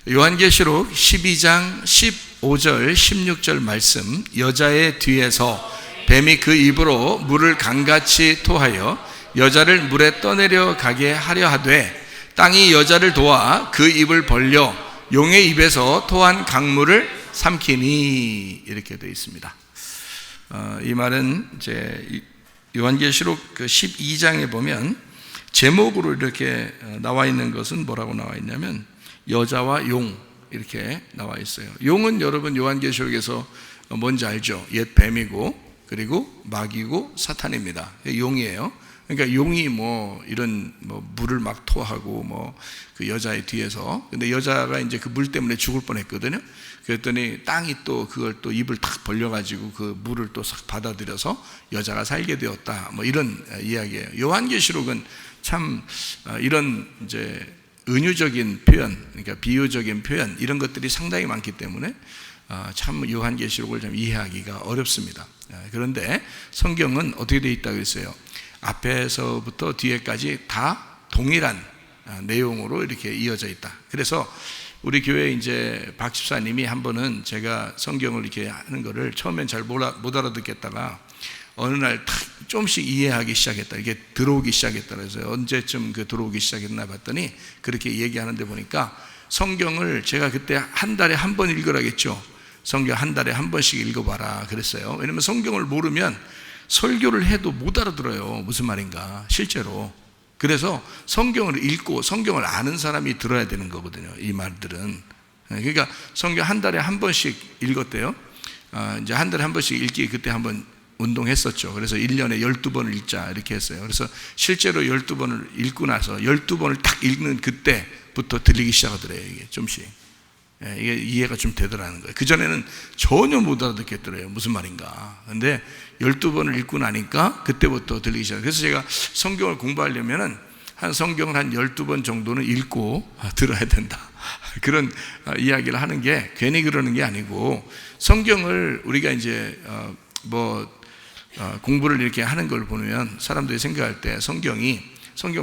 요한계시록 12장 15절 16절 말씀, 여자의 뒤에서 뱀이 그 입으로 물을 강같이 토하여 여자를 물에 떠내려 가게 하려 하되 땅이 여자를 도와 그 입을 벌려 용의 입에서 토한 강물을 삼키니, 이렇게 되어 있습니다. 이 말은 이제 요한계시록 그 12장에 보면 제목으로 이렇게 나와 있는 것은 뭐라고 나와 있냐면 여자와 용, 이렇게 나와 있어요. 용은 여러분 요한계시록에서 뭔지 알죠? 옛 뱀이고 그리고 마귀고 사탄입니다. 용이에요. 그러니까 용이 이런 물을 막 토하고 그 여자의 뒤에서, 근데 여자가 이제 그 물 때문에 죽을 뻔했거든요. 그랬더니 땅이 또 그걸 또 입을 탁 벌려가지고 그 물을 또 싹 받아들여서 여자가 살게 되었다. 이런 이야기예요. 요한계시록은 참 이런 이제 은유적인 표현, 그러니까 비유적인 표현, 이런 것들이 상당히 많기 때문에 참 요한계시록을 좀 이해하기가 어렵습니다. 그런데 성경은 어떻게 되어 있다고 했어요? 앞에서부터 뒤에까지 다 동일한 내용으로 이렇게 이어져 있다. 그래서 우리 교회 이제 박 집사님이 한 번은 제가 성경을 이렇게 하는 거를 처음엔 잘 못 알아듣겠다가 어느 날 조금씩 이해하기 시작했다. 이게 들어오기 시작했다. 그래서 언제쯤 그 들어오기 시작했나 봤더니 그렇게 얘기하는데 보니까 성경을 제가 그때 한 달에 한 번 읽으라겠죠. 성경 한 달에 한 번씩 읽어봐라 그랬어요. 왜냐면 성경을 모르면 설교를 해도 못 알아들어요. 무슨 말인가 실제로. 그래서 성경을 읽고 성경을 아는 사람이 들어야 되는 거거든요. 이 말들은. 그러니까 성경 한 달에 한 번씩 읽었대요. 이제 한 달에 한 번씩 읽기 그때 한번 운동했었죠. 그래서 1년에 12번을 읽자 이렇게 했어요. 그래서 실제로 12번을 읽고 나서 12번을 딱 읽는 그때부터 들리기 시작하더래요. 이게 좀씩. 이게 이해가 좀 되더라는 거예요. 그전에는 전혀 못 알아듣겠더래요. 무슨 말인가. 근데 12번을 읽고 나니까 그때부터 들리기 시작해요. 그래서 제가 성경을 공부하려면은 성경을 한 12번 정도는 읽고 들어야 된다. 그런 이야기를 하는 게 괜히 그러는 게 아니고, 성경을 우리가 이제 공부를 이렇게 하는 걸 보면 사람들이 생각할 때 성경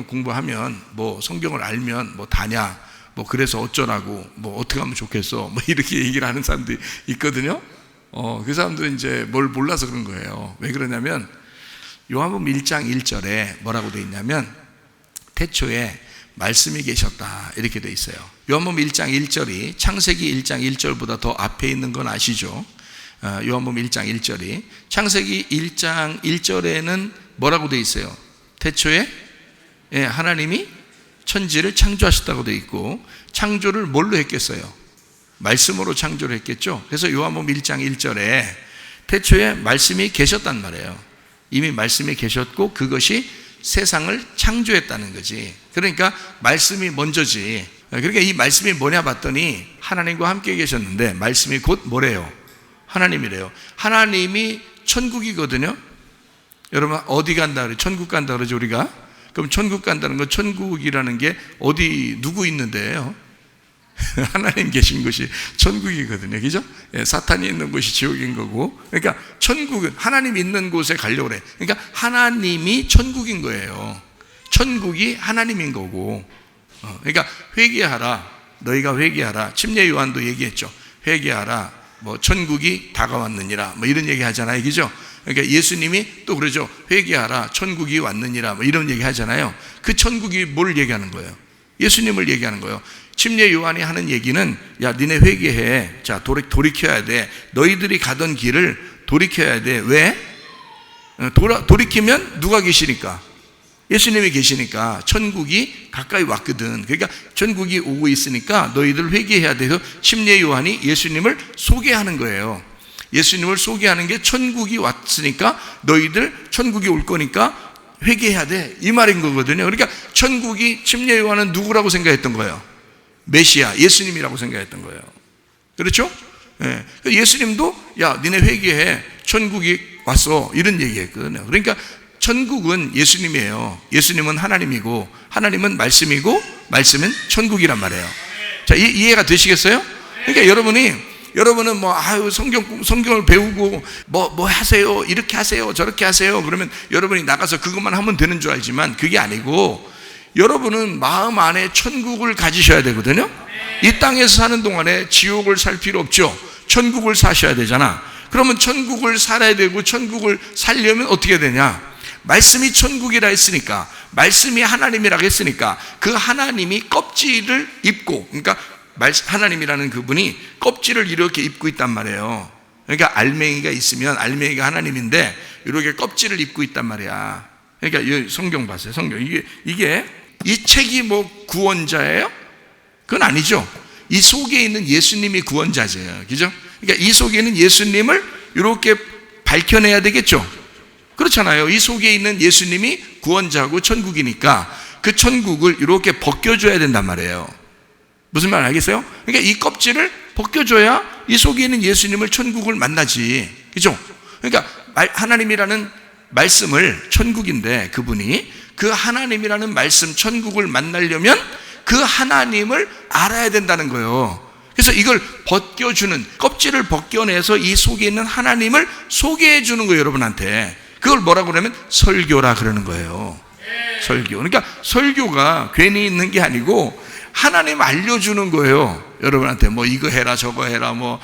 공부하면 성경을 알면 다냐, 그래서 어쩌라고, 어떻게 하면 좋겠어, 이렇게 얘기를 하는 사람들이 있거든요. 그 사람들은 이제 뭘 몰라서 그런 거예요. 왜 그러냐면 요한복음 1장 1절에 뭐라고 되어 있냐면 태초에 말씀이 계셨다, 이렇게 되어 있어요. 요한복음 1장 1절이 창세기 1장 1절보다 더 앞에 있는 건 아시죠? 요한복음 1장 1절이, 창세기 1장 1절에는 뭐라고 되어 있어요? 태초에 하나님이 천지를 창조하셨다고 되어 있고, 창조를 뭘로 했겠어요? 말씀으로 창조를 했겠죠. 그래서 요한복음 1장 1절에 태초에 말씀이 계셨단 말이에요. 이미 말씀이 계셨고 그것이 세상을 창조했다는 거지. 그러니까 말씀이 먼저지. 그러니까 이 말씀이 뭐냐 봤더니 하나님과 함께 계셨는데, 말씀이 곧 뭐래요? 하나님이래요. 하나님이 천국이거든요. 여러분 어디 간다 그래? 천국 간다 그러죠 우리가. 그럼 천국 간다는 건, 천국이라는 게 어디 누구 있는데요? 하나님 계신 곳이 천국이거든요. 그죠? 사탄이 있는 곳이 지옥인 거고. 그러니까 천국은 하나님 있는 곳에 가려고 그래. 그러니까 하나님이 천국인 거예요. 천국이 하나님인 거고. 그러니까 회개하라, 너희가 회개하라. 침례 요한도 얘기했죠. 회개하라, 천국이 다가왔느니라, 이런 얘기 하잖아요. 그죠? 그러니까 예수님이 또 그러죠. 회개하라, 천국이 왔느니라, 이런 얘기 하잖아요. 그 천국이 뭘 얘기하는 거예요? 예수님을 얘기하는 거예요. 침례 요한이 하는 얘기는, 야 니네 회개해. 자 돌이켜야 돼. 너희들이 가던 길을 돌이켜야 돼. 왜? 돌이키면 누가 계시니까? 예수님이 계시니까 천국이 가까이 왔거든. 그러니까 천국이 오고 있으니까 너희들 회개해야 돼서 침례 요한이 예수님을 소개하는 거예요. 예수님을 소개하는 게 천국이 왔으니까 너희들 천국이 올 거니까 회개해야 돼, 이 말인 거거든요. 그러니까 천국이, 침례 요한은 누구라고 생각했던 거예요? 메시아, 예수님이라고 생각했던 거예요. 그렇죠? 예수님도 야 니네 회개해, 천국이 왔어, 이런 얘기했거든요. 그러니까 천국은 예수님이에요. 예수님은 하나님이고 하나님은 말씀이고 말씀은 천국이란 말이에요. 자, 이해가 되시겠어요? 그러니까 여러분은 성경을 배우고 뭐 하세요, 이렇게 하세요, 저렇게 하세요, 그러면 여러분이 나가서 그것만 하면 되는 줄 알지만 그게 아니고, 여러분은 마음 안에 천국을 가지셔야 되거든요. 이 땅에서 사는 동안에 지옥을 살 필요 없죠. 천국을 사셔야 되잖아. 그러면 천국을 살아야 되고, 천국을 살려면 어떻게 되냐? 말씀이 천국이라 했으니까, 말씀이 하나님이라고 했으니까, 그 하나님이 껍질을 입고, 그러니까 하나님이라는 그분이 껍질을 이렇게 입고 있단 말이에요. 그러니까 알맹이가 있으면 알맹이가 하나님인데 이렇게 껍질을 입고 있단 말이야. 그러니까 이 성경 봤어요. 성경 이게 이 책이 뭐 구원자예요? 그건 아니죠. 이 속에 있는 예수님이 구원자세요. 그죠? 그러니까 이 속에 있는 예수님을 이렇게 밝혀내야 되겠죠. 그렇잖아요. 이 속에 있는 예수님이 구원자고 천국이니까 그 천국을 이렇게 벗겨줘야 된단 말이에요. 무슨 말 알겠어요? 그러니까 이 껍질을 벗겨줘야 이 속에 있는 예수님을 천국을 만나지. 그죠? 그러니까 하나님이라는 말씀을, 천국인데 그분이 그 하나님이라는 말씀 천국을 만나려면 그 하나님을 알아야 된다는 거예요. 그래서 이걸 벗겨주는, 껍질을 벗겨내서 이 속에 있는 하나님을 소개해 주는 거예요, 여러분한테. 그걸 뭐라고 그러면 설교라 그러는 거예요. 설교. 그러니까 설교가 괜히 있는 게 아니고 하나님 알려주는 거예요. 여러분한테 뭐 이거 해라 저거 해라 뭐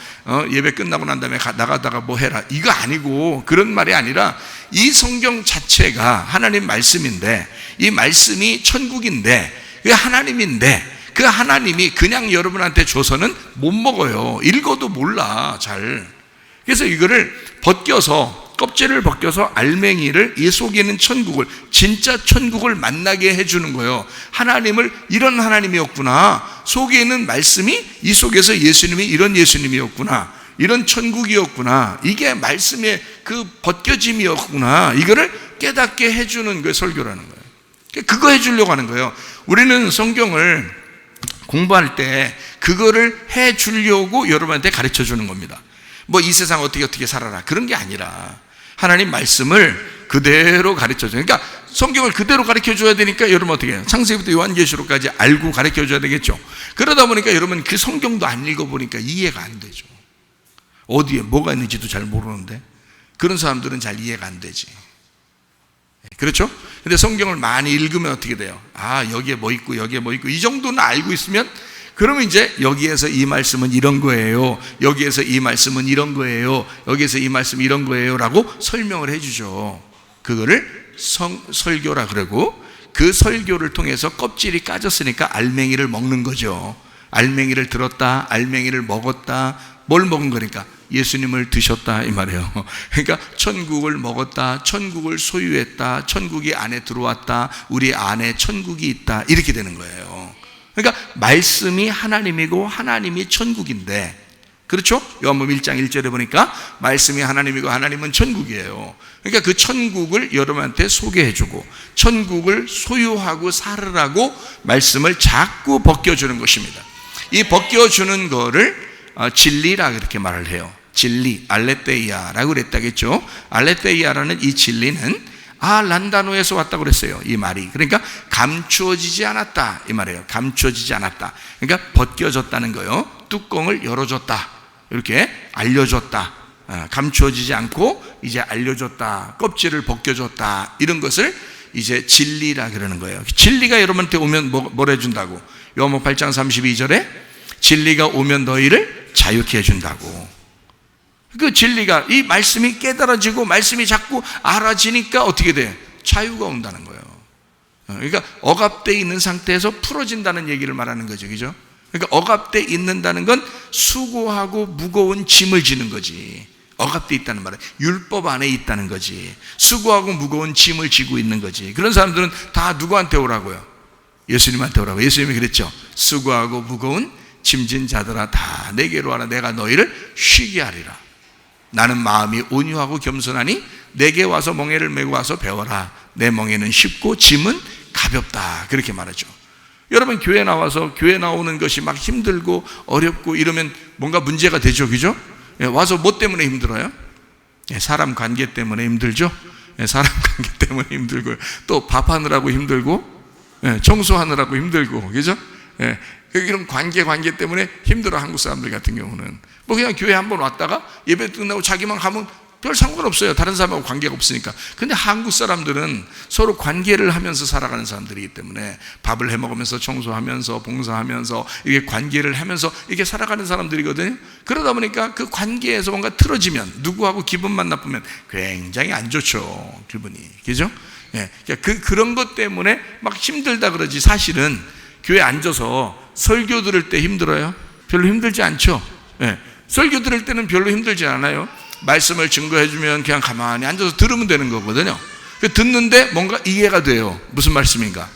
예배 끝나고 난 다음에 나가다가 뭐 해라, 이거 아니고, 그런 말이 아니라 이 성경 자체가 하나님 말씀인데, 이 말씀이 천국인데, 그 하나님인데, 그 하나님이 그냥 여러분한테 줘서는 못 먹어요. 읽어도 몰라 잘. 그래서 이거를 벗겨서, 껍질을 벗겨서 알맹이를, 이 속에 있는 천국을, 진짜 천국을 만나게 해주는 거예요. 하나님을, 이런 하나님이었구나, 속에 있는 말씀이 이 속에서 예수님이 이런 예수님이었구나, 이런 천국이었구나, 이게 말씀의 그 벗겨짐이었구나, 이거를 깨닫게 해주는 게 설교라는 거예요. 그거 해주려고 하는 거예요. 우리는 성경을 공부할 때 그거를 해주려고 여러분한테 가르쳐 주는 겁니다. 뭐 이 세상 어떻게 살아라, 그런 게 아니라 하나님 말씀을 그대로 가르쳐 줘요. 그러니까 성경을 그대로 가르쳐 줘야 되니까 여러분 어떻게 해요? 창세기부터 요한계시록까지 알고 가르쳐 줘야 되겠죠. 그러다 보니까 여러분 그 성경도 안 읽어보니까 이해가 안 되죠. 어디에 뭐가 있는지도 잘 모르는데 그런 사람들은 잘 이해가 안 되지. 그렇죠? 근데 성경을 많이 읽으면 어떻게 돼요? 아, 여기에 뭐 있고 여기에 뭐 있고, 이 정도는 알고 있으면, 그러면 이제 여기에서 이 말씀은 이런 거예요, 여기에서 이 말씀은 이런 거예요, 여기에서 이 말씀은 이런 거예요 라고 설명을 해주죠. 그거를 설교라 그러고, 그 설교를 통해서 껍질이 까졌으니까 알맹이를 먹는 거죠. 알맹이를 들었다, 알맹이를 먹었다. 뭘 먹은 거니까? 예수님을 드셨다 이 말이에요. 그러니까 천국을 먹었다, 천국을 소유했다, 천국이 안에 들어왔다, 우리 안에 천국이 있다, 이렇게 되는 거예요. 그러니까 말씀이 하나님이고 하나님이 천국인데, 그렇죠? 요한복음 1장 1절에 보니까 말씀이 하나님이고 하나님은 천국이에요. 그러니까 그 천국을 여러분한테 소개해주고 천국을 소유하고 살으라고 말씀을 자꾸 벗겨주는 것입니다. 이 벗겨주는 거를 진리라 그렇게 말을 해요. 진리, 알레테이아라고 그랬다겠죠. 알레테이아라는 이 진리는 란다노에서 왔다고 그랬어요. 이 말이. 그러니까 감추어지지 않았다 이 말이에요. 감추어지지 않았다. 그러니까 벗겨졌다는 거예요. 뚜껑을 열어줬다, 이렇게 알려줬다. 감추어지지 않고 이제 알려줬다, 껍질을 벗겨줬다, 이런 것을 이제 진리라 그러는 거예요. 진리가 여러분한테 오면 뭘 해준다고? 요한복음 8장 32절에 진리가 오면 너희를 자유케 해준다고. 그 진리가, 이 말씀이 깨달아지고 말씀이 자꾸 알아지니까 어떻게 돼? 자유가 온다는 거예요. 그러니까 억압되어 있는 상태에서 풀어진다는 얘기를 말하는 거죠. 그죠? 그러니까 억압되어 있는다는 건 수고하고 무거운 짐을 지는 거지. 억압되어 있다는 말은 율법 안에 있다는 거지. 수고하고 무거운 짐을 지고 있는 거지. 그런 사람들은 다 누구한테 오라고요? 예수님한테 오라고. 예수님이 그랬죠. 수고하고 무거운 짐진 자들아 다 내게로 와라, 내가 너희를 쉬게 하리라. 나는 마음이 온유하고 겸손하니 내게 와서 멍에를 메고 와서 배워라. 내 멍에는 쉽고 짐은 가볍다. 그렇게 말하죠. 여러분 교회 나와서, 교회 나오는 것이 막 힘들고 어렵고 이러면 뭔가 문제가 되죠. 그죠? 와서 뭐 때문에 힘들어요? 사람 관계 때문에 힘들죠. 사람 관계 때문에 힘들고, 또 밥하느라고 힘들고, 청소하느라고 힘들고, 그죠? 이런 관계 때문에 힘들어. 한국 사람들 같은 경우는 뭐 그냥 교회 한번 왔다가 예배 끝나고 자기만 가면 별 상관없어요. 다른 사람하고 관계가 없으니까. 근데 한국 사람들은 서로 관계를 하면서 살아가는 사람들이기 때문에 밥을 해 먹으면서 청소하면서 봉사하면서 이게 관계를 하면서 이게 살아가는 사람들이거든요. 그러다 보니까 그 관계에서 뭔가 틀어지면, 누구하고 기분만 나쁘면 굉장히 안 좋죠, 기분이. 그죠? 예. 그런 것 때문에 막 힘들다 그러지, 사실은 교회 앉아서 설교 들을 때 힘들어요? 별로 힘들지 않죠? 예. 설교 들을 때는 별로 힘들지 않아요. 말씀을 증거해주면 그냥 가만히 앉아서 들으면 되는 거거든요. 듣는데 뭔가 이해가 돼요. 무슨 말씀인가?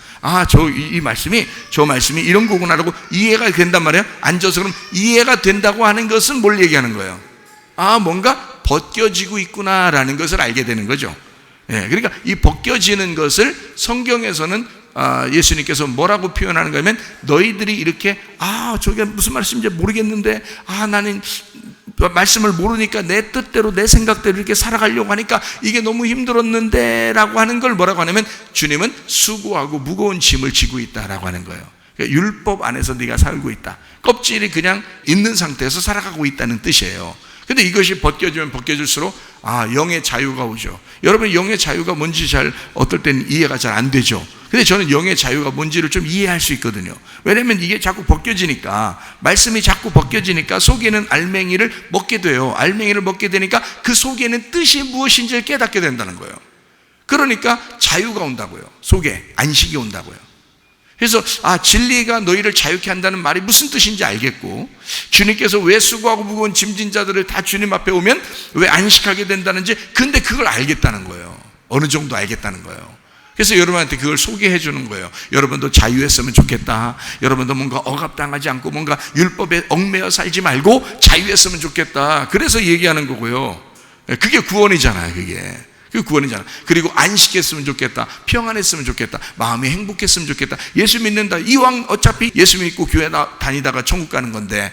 이 말씀이, 저 말씀이 이런 거구나라고 이해가 된단 말이에요. 앉아서 그럼 이해가 된다고 하는 것은 뭘 얘기하는 거예요? 뭔가 벗겨지고 있구나라는 것을 알게 되는 거죠. 예, 그러니까 이 벗겨지는 것을 성경에서는 예수님께서 뭐라고 표현하는 거냐면, 너희들이 이렇게 저게 무슨 말씀인지 모르겠는데 나는 말씀을 모르니까 내 뜻대로 내 생각대로 이렇게 살아가려고 하니까 이게 너무 힘들었는데 라고 하는 걸 뭐라고 하냐면, 주님은 수고하고 무거운 짐을 지고 있다라고 하는 거예요. 그러니까 율법 안에서 네가 살고 있다, 껍질이 그냥 있는 상태에서 살아가고 있다는 뜻이에요. 근데 이것이 벗겨지면 벗겨질수록 영의 자유가 오죠. 여러분, 영의 자유가 뭔지 어떨 땐 이해가 잘 안 되죠. 근데 저는 영의 자유가 뭔지를 좀 이해할 수 있거든요. 왜냐면 이게 자꾸 벗겨지니까, 말씀이 자꾸 벗겨지니까 속에는 알맹이를 먹게 돼요. 알맹이를 먹게 되니까 그 속에는 뜻이 무엇인지를 깨닫게 된다는 거예요. 그러니까 자유가 온다고요. 속에 안식이 온다고요. 그래서 진리가 너희를 자유케 한다는 말이 무슨 뜻인지 알겠고, 주님께서 왜 수고하고 무거운 짐진 자들을 다 주님 앞에 오면 왜 안식하게 된다는지, 근데 그걸 알겠다는 거예요. 어느 정도 알겠다는 거예요. 그래서 여러분한테 그걸 소개해 주는 거예요. 여러분도 자유했으면 좋겠다. 여러분도 뭔가 억압당하지 않고 뭔가 율법에 얽매여 살지 말고 자유했으면 좋겠다. 그래서 얘기하는 거고요. 그게 구원이잖아요. 그게 구원이잖아. 그리고 안식했으면 좋겠다, 평안했으면 좋겠다, 마음이 행복했으면 좋겠다. 예수 믿는다, 이왕 어차피 예수 믿고 교회 다니다가 천국 가는 건데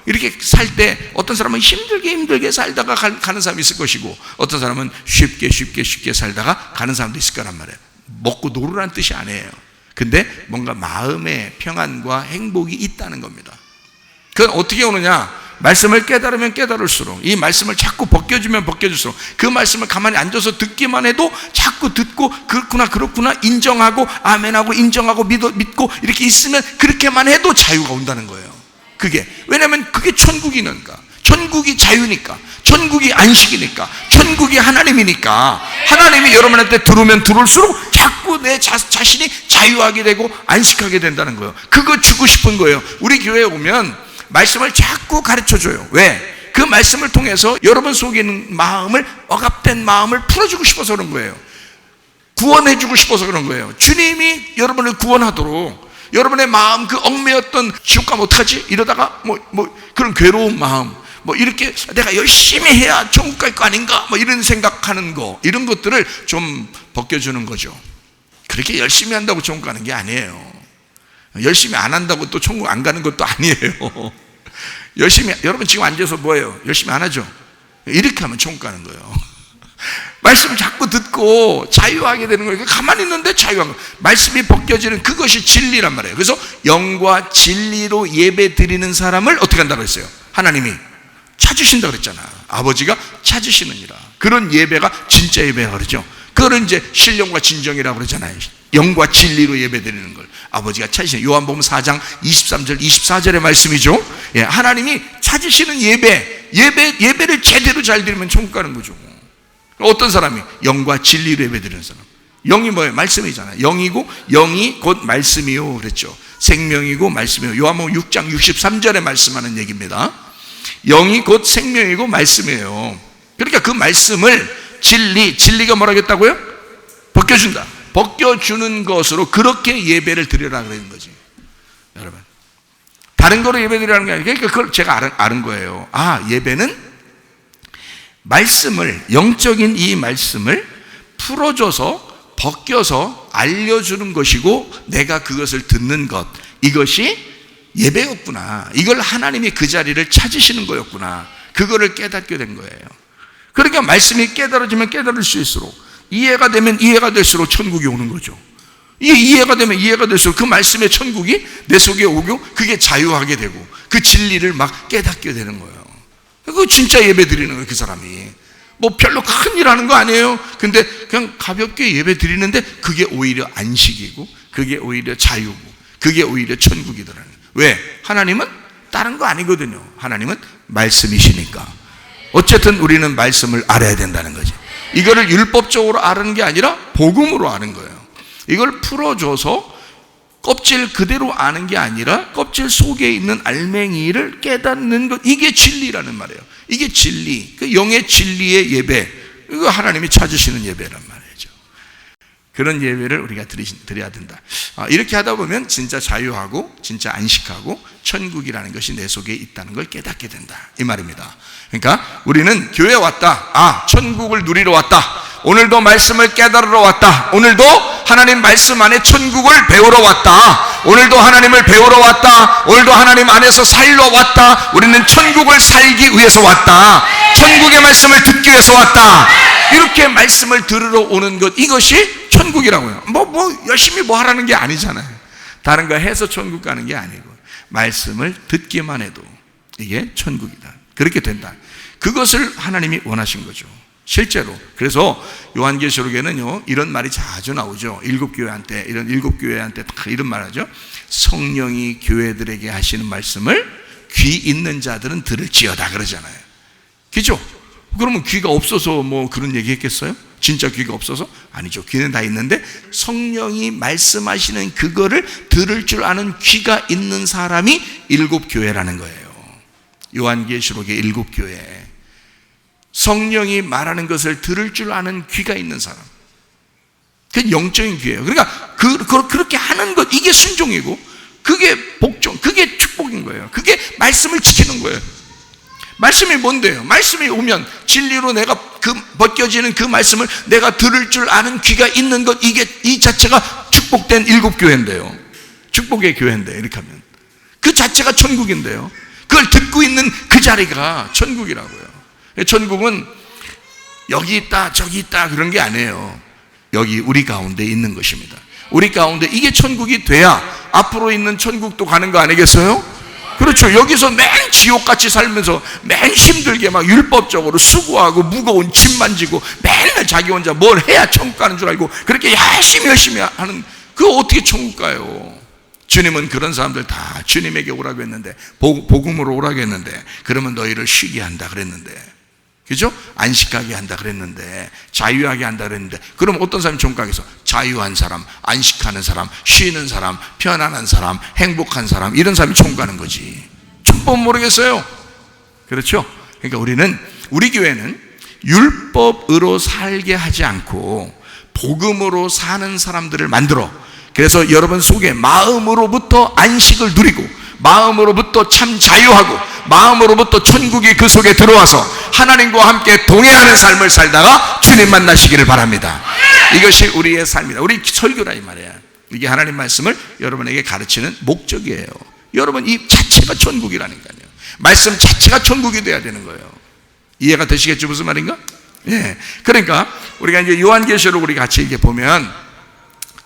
이렇게 살 때 어떤 사람은 힘들게 살다가 가는 사람이 있을 것이고, 어떤 사람은 쉽게 살다가 가는 사람도 있을 거란 말이에요. 먹고 노르라는 뜻이 아니에요. 근데 뭔가 마음의 평안과 행복이 있다는 겁니다. 그건 어떻게 오느냐? 말씀을 깨달으면 깨달을수록, 이 말씀을 자꾸 벗겨주면 벗겨질수록, 그 말씀을 가만히 앉아서 듣기만 해도 자꾸 듣고 그렇구나 인정하고 아멘하고 인정하고 믿고 이렇게 있으면, 그렇게만 해도 자유가 온다는 거예요. 왜냐하면 그게 천국이니까, 천국이 자유니까, 천국이 안식이니까, 천국이 하나님이니까, 하나님이 여러분한테 들어오면 들어올수록 자꾸 내 자신이 자유하게 되고 안식하게 된다는 거예요. 그거 주고 싶은 거예요. 우리 교회에 오면 말씀을 자꾸 가르쳐줘요. 왜? 그 말씀을 통해서 여러분 속에 있는 마음을, 억압된 마음을 풀어주고 싶어서 그런 거예요. 구원해주고 싶어서 그런 거예요. 주님이 여러분을 구원하도록, 여러분의 마음, 그 얽매였던 지옥 가면 어떡하지? 이러다가 그런 괴로운 마음, 이렇게 내가 열심히 해야 천국 갈 거 아닌가? 이런 생각하는 거, 이런 것들을 좀 벗겨주는 거죠. 그렇게 열심히 한다고 천국 가는 게 아니에요. 열심히 안 한다고 또 천국 안 가는 것도 아니에요. 여러분 지금 앉아서 뭐예요? 열심히 안 하죠? 이렇게 하면 천국 가는 거예요. 말씀을 자꾸 듣고 자유하게 되는 거예요. 가만히 있는데 자유한 거예요. 말씀이 벗겨지는 그것이 진리란 말이에요. 그래서 영과 진리로 예배 드리는 사람을 어떻게 한다고 했어요? 하나님이 찾으신다고 그랬잖아. 아버지가 찾으시느니라. 그런 예배가 진짜 예배라 그러죠. 그거는 이제 신령과 진정이라고 그러잖아요. 영과 진리로 예배드리는 걸 아버지가 찾으시는, 요한복음 4장 23절 24절의 말씀이죠. 예, 하나님이 찾으시는 예배를 제대로 잘 드리면 천국 가는 거죠. 어떤 사람이? 영과 진리로 예배드리는 사람. 영이 뭐예요? 말씀이잖아요. 영이 곧 말씀이요 그랬죠. 생명이고 말씀이요. 요한복음 6장 63절에 말씀하는 얘기입니다. 영이 곧 생명이고 말씀이에요. 그러니까 그 말씀을 진리가 뭐라고 했다고요? 벗겨준다. 벗겨주는 것으로 그렇게 예배를 드리라 그러는 거지. 여러분, 다른 거로 예배 드리라는 게 아니라, 그러니까 그걸 제가 아는 거예요. 예배는 말씀을, 영적인 이 말씀을 풀어줘서 벗겨서 알려주는 것이고, 내가 그것을 듣는 것, 이것이 예배였구나. 이걸 하나님이 그 자리를 찾으시는 거였구나. 그거를 깨닫게 된 거예요. 그러니까 말씀이 깨달아지면 깨달을수록, 이해가 되면 이해가 될수록 천국이 오는 거죠. 이해가 되면 이해가 될수록 그 말씀의 천국이 내 속에 오고, 그게 자유하게 되고 그 진리를 막 깨닫게 되는 거예요. 그거 진짜 예배 드리는 거예요. 그 사람이 뭐 별로 큰 일 하는 거 아니에요. 근데 그냥 가볍게 예배 드리는데 그게 오히려 안식이고, 그게 오히려 자유고, 그게 오히려 천국이더라는 거예요. 왜? 하나님은 다른 거 아니거든요. 하나님은 말씀이시니까. 어쨌든 우리는 말씀을 알아야 된다는 거죠. 이거를 율법적으로 아는 게 아니라 복음으로 아는 거예요. 이걸 풀어줘서 껍질 그대로 아는 게 아니라 껍질 속에 있는 알맹이를 깨닫는 것, 이게 진리라는 말이에요. 이게 진리, 그 영의 진리의 예배, 이거 하나님이 찾으시는 예배란 말이죠. 그런 예배를 우리가 드려야 된다. 이렇게 하다 보면 진짜 자유하고 진짜 안식하고 천국이라는 것이 내 속에 있다는 걸 깨닫게 된다, 이 말입니다. 그러니까 우리는 교회에 왔다, 천국을 누리러 왔다, 오늘도 말씀을 깨달으러 왔다, 오늘도 하나님 말씀 안에 천국을 배우러 왔다, 오늘도 하나님을 배우러 왔다, 오늘도 하나님 안에서 살러 왔다, 우리는 천국을 살기 위해서 왔다, 천국의 말씀을 듣기 위해서 왔다, 이렇게 말씀을 들으러 오는 것, 이것이 천국이라고요. 열심히 뭐 하라는 게 아니잖아요. 다른 거 해서 천국 가는 게 아니고 말씀을 듣기만 해도 이게 천국이다, 그렇게 된다. 그것을 하나님이 원하신 거죠, 실제로. 그래서 요한계시록에는요, 이런 말이 자주 나오죠. 일곱 교회한테 다 이런 말 하죠. 성령이 교회들에게 하시는 말씀을 귀 있는 자들은 들을지어다 그러잖아요. 그죠? 그러면 귀가 없어서 뭐 그런 얘기 했겠어요? 진짜 귀가 없어서? 아니죠. 귀는 다 있는데 성령이 말씀하시는 그거를 들을 줄 아는 귀가 있는 사람이 일곱 교회라는 거예요. 요한계시록의 일곱 교회, 성령이 말하는 것을 들을 줄 아는 귀가 있는 사람, 그게 영적인 귀예요. 그러니까 그렇게 하는 것, 이게 순종이고, 그게 복종, 그게 축복인 거예요. 그게 말씀을 지키는 거예요. 말씀이 뭔데요? 말씀이 오면 진리로 내가 벗겨지는 그 말씀을 내가 들을 줄 아는 귀가 있는 것, 이 자체가 축복된 일곱 교회인데요, 축복의 교회인데, 이렇게 하면 그 자체가 천국인데요, 그걸 듣고 있는 그 자리가 천국이라고요. 천국은 여기 있다 저기 있다 그런 게 아니에요. 여기 우리 가운데 있는 것입니다. 우리 가운데 이게 천국이 돼야 앞으로 있는 천국도 가는 거 아니겠어요? 그렇죠. 여기서 맨 지옥같이 살면서 맨 힘들게 막 율법적으로 수고하고 무거운 짐 만지고 맨날 자기 혼자 뭘 해야 천국 가는 줄 알고 그렇게 열심히 하는, 그거 어떻게 천국 가요? 주님은 그런 사람들 다 주님에게 오라고 했는데, 복음으로 오라고 했는데, 그러면 너희를 쉬게 한다 그랬는데, 그죠? 안식하게 한다 그랬는데, 자유하게 한다 그랬는데, 그럼 어떤 사람이 천국 가겠어? 자유한 사람, 안식하는 사람, 쉬는 사람, 편안한 사람, 행복한 사람, 이런 사람이 천국 가는 거지. 천법 모르겠어요. 그렇죠? 그러니까 우리 교회는 율법으로 살게 하지 않고 복음으로 사는 사람들을 만들어, 그래서 여러분 속에 마음으로부터 안식을 누리고, 마음으로부터 참 자유하고, 마음으로부터 천국이 그 속에 들어와서 하나님과 함께 동행하는 삶을 살다가 주님 만나시기를 바랍니다. 이것이 우리의 삶이다. 우리 설교라 이 말이야. 이게 하나님 말씀을 여러분에게 가르치는 목적이에요. 여러분 이 자체가 천국이라니까요. 말씀 자체가 천국이 돼야 되는 거예요. 이해가 되시겠죠? 무슨 말인가? 예. 그러니까 우리가 이제 요한계시록 우리 같이 이렇게 보면,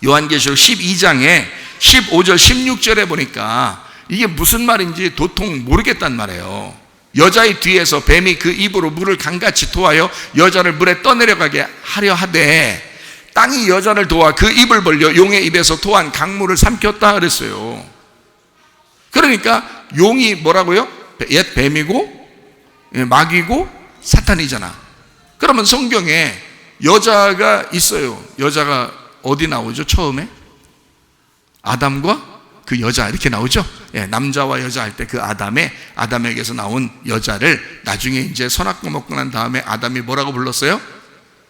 요한계시록 12장에 15절 16절에 보니까 이게 무슨 말인지 도통 모르겠단 말이에요. 여자의 뒤에서 뱀이 그 입으로 물을 강같이 토하여 여자를 물에 떠내려가게 하려 하되, 땅이 여자를 도와 그 입을 벌려 용의 입에서 토한 강물을 삼켰다 그랬어요. 그러니까 용이 뭐라고요? 옛 뱀이고 마귀고 사탄이잖아. 그러면 성경에 여자가 있어요. 여자가 어디 나오죠? 처음에 아담과 그 여자 이렇게 나오죠. 예, 남자와 여자 할 때 그 아담에게서 나온 여자를 나중에 이제 선악과 먹고 난 다음에 아담이 뭐라고 불렀어요?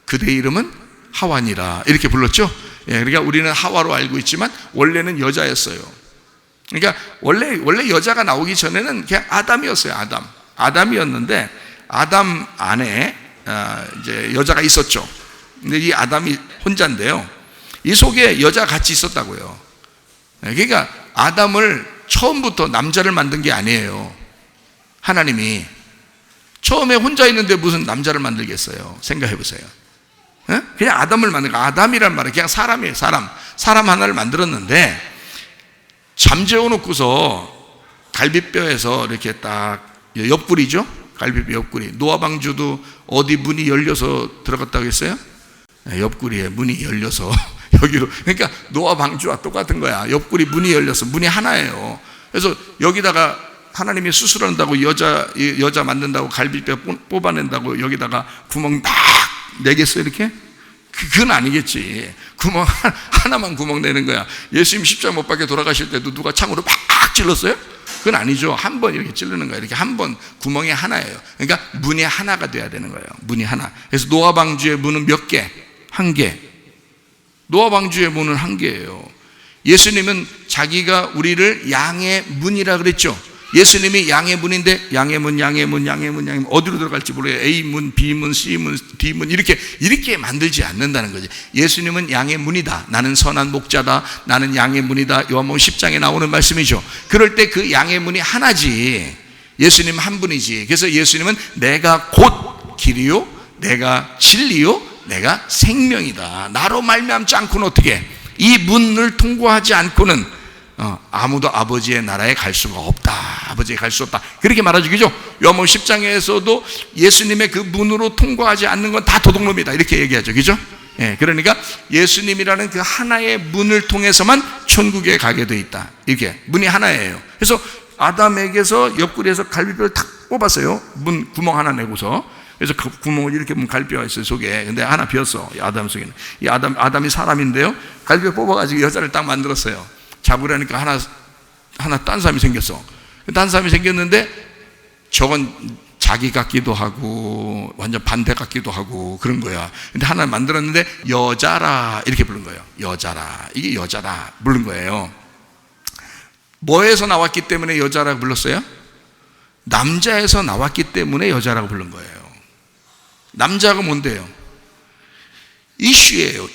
그대 이름은 하와니라 이렇게 불렀죠. 예, 그러니까 우리는 하와로 알고 있지만 원래는 여자였어요. 그러니까 원래 여자가 나오기 전에는 그냥 아담이었어요. 아담이었는데 아담 안에 이제 여자가 있었죠. 근데 이 아담이 혼자인데요, 이 속에 여자가 같이 있었다고요. 그러니까 아담을 처음부터 남자를 만든 게 아니에요. 하나님이 처음에 혼자 있는데 무슨 남자를 만들겠어요? 생각해 보세요. 그냥 아담을 만든 거. 아담이란 말은 그냥 사람이에요. 사람 하나를 만들었는데 잠재워 놓고서 갈비뼈에서 이렇게 딱 옆구리죠? 갈비뼈 옆구리. 노아 방주도 어디 문이 열려서 들어갔다고 했어요? 옆구리에 문이 열려서 여기로. 그러니까 노아 방주와 똑같은 거야. 옆구리 문이 열려서 문이 하나예요. 그래서 여기다가 하나님이 수술한다고 여자 만든다고 갈비뼈 뽑아낸다고 여기다가 구멍 막 내겠어요 이렇게? 그건 아니겠지. 구멍 하나만 구멍 내는 거야. 예수님 십자가 못 박혀 돌아가실 때도 누가 창으로 막 찔렀어요? 그건 아니죠. 한 번 이렇게 찌르는 거예요. 이렇게 한 번 구멍이 하나예요. 그러니까 문이 하나가 돼야 되는 거예요. 문이 하나. 그래서 노아 방주의 문은 몇 개? 한 개. 노아 방주의 문은 한 개예요. 예수님은 자기가 우리를 양의 문이라 그랬죠. 예수님이 양의 문인데 양의 문 어디로 들어갈지 몰라요. A문, B문, C문, D문 이렇게 만들지 않는다는 거지. 예수님은 양의 문이다. 나는 선한 목자다. 나는 양의 문이다. 요한복음 10장에 나오는 말씀이죠. 그럴 때 그 양의 문이 하나지. 예수님 한 분이지. 그래서 예수님은 내가 곧 길이요, 내가 진리요, 내가 생명이다. 나로 말미암지 않고는 어떻게? 이 문을 통과하지 않고는 아무도 아버지의 나라에 갈 수가 없다. 아버지에 갈 수 없다. 그렇게 말해주기죠. 요한복음 10장에서도 예수님의 그 문으로 통과하지 않는 건 다 도둑놈이다. 이렇게 얘기하죠. 그죠? 예, 그러니까 예수님이라는 그 하나의 문을 통해서만 천국에 가게 돼 있다. 이렇게 문이 하나예요. 그래서 아담에게서 옆구리에서 갈비뼈를 탁 뽑았어요. 문 구멍 하나 내고서. 그래서 그 구멍을 이렇게 보면 갈비뼈가 있어요, 속에. 근데 하나 비었어. 이 아담 속에는. 이 아담이 사람인데요. 갈비뼈 뽑아가지고 여자를 딱 만들었어요. 잡으려니까 하나 딴 사람이 생겼어. 딴 사람이 생겼는데 저건 자기 같기도 하고 완전 반대 같기도 하고 그런 거야. 근데 하나 만들었는데 여자라 이렇게 부른 거예요. 여자라. 이게 여자라 부른 거예요. 뭐에서 나왔기 때문에 여자라고 불렀어요? 남자에서 나왔기 때문에 여자라고 부른 거예요. 남자가 뭔데요? 이슈예요.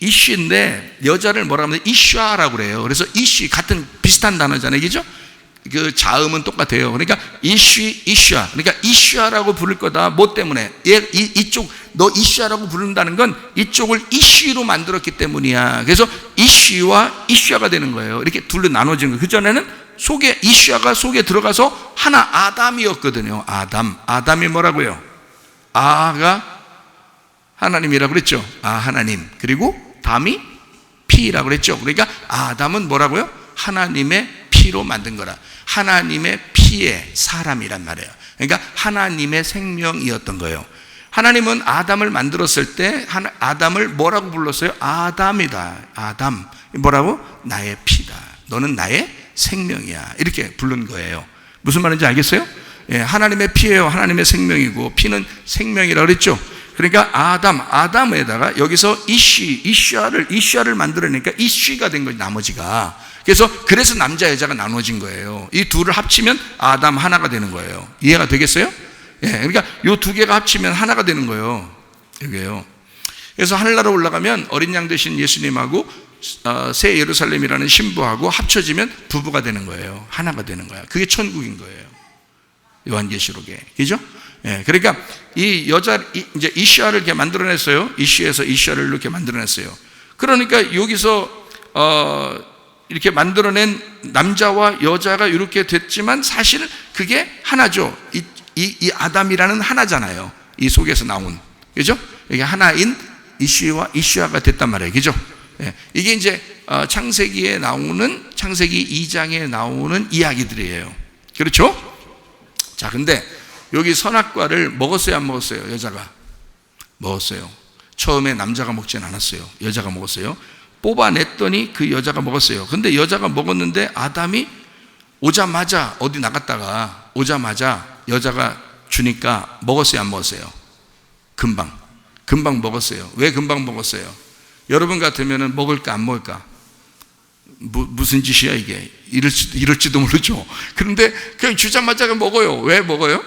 이슈인데 여자를 뭐라 하면 이슈아라고 그래요. 그래서 이슈 같은 비슷한 단어잖아요. 그죠? 그 자음은 똑같아요. 그러니까 이슈아. 그러니까 이슈아라고 부를 거다. 뭐 때문에? 이쪽 너 이슈아라고 부른다는 건 이쪽을 이슈로 만들었기 때문이야. 그래서 이슈와 이슈아가 되는 거예요. 이렇게 둘로 나눠진 거예요. 그 전에는 속에 이슈아가 속에 들어가서 하나 아담이었거든요. 아담이 뭐라고요? 아가 하나님이라고 그랬죠. 하나님. 그리고 담이 피라고 그랬죠. 그러니까 아담은 뭐라고요? 하나님의 피로 만든 거라. 하나님의 피의 사람이란 말이에요. 그러니까 하나님의 생명이었던 거예요. 하나님은 아담을 만들었을 때 아담을 뭐라고 불렀어요? 아담이다. 아담. 뭐라고? 나의 피다. 너는 나의 생명이야. 이렇게 부른 거예요. 무슨 말인지 알겠어요? 예, 하나님의 피예요. 하나님의 생명이고 피는 생명이라고 그랬죠. 그러니까 아담에다가 여기서 이슈아를 만들어내니까 이슈가 된 거지, 나머지가. 그래서 남자, 여자가 나눠진 거예요. 이 둘을 합치면 아담 하나가 되는 거예요. 이해가 되겠어요? 예, 그러니까 이 두 개가 합치면 하나가 되는 거예요. 이게요. 그래서 하늘나라 올라가면 어린 양 되신 예수님하고 새 예루살렘이라는 신부하고 합쳐지면 부부가 되는 거예요. 하나가 되는 거야. 그게 천국인 거예요. 요한계시록에. 그죠? 예, 그러니까 이 여자, 이제 이슈아를 이렇게 만들어냈어요. 이슈에서 이슈아를 이렇게 만들어냈어요. 그러니까 여기서, 이렇게 만들어낸 남자와 여자가 이렇게 됐지만 사실 그게 하나죠. 이 아담이라는 하나잖아요. 이 속에서 나온. 그죠? 이게 하나인 이슈아가 됐단 말이에요. 그죠? 예, 이게 이제, 창세기 2장에 나오는 이야기들이에요. 그렇죠? 자, 근데 여기 선악과를 먹었어요, 안 먹었어요? 여자가 먹었어요. 처음에 남자가 먹진 않았어요. 여자가 먹었어요. 뽑아냈더니 그 여자가 먹었어요. 근데 여자가 먹었는데 아담이 오자마자 어디 나갔다가 오자마자 여자가 주니까 먹었어요, 안 먹었어요? 금방 먹었어요. 왜 금방 먹었어요? 여러분 같으면 먹을까 안 먹을까? 무슨 짓이야 이게? 이럴지도 모르죠. 그런데 그냥 주자마자 먹어요. 왜 먹어요?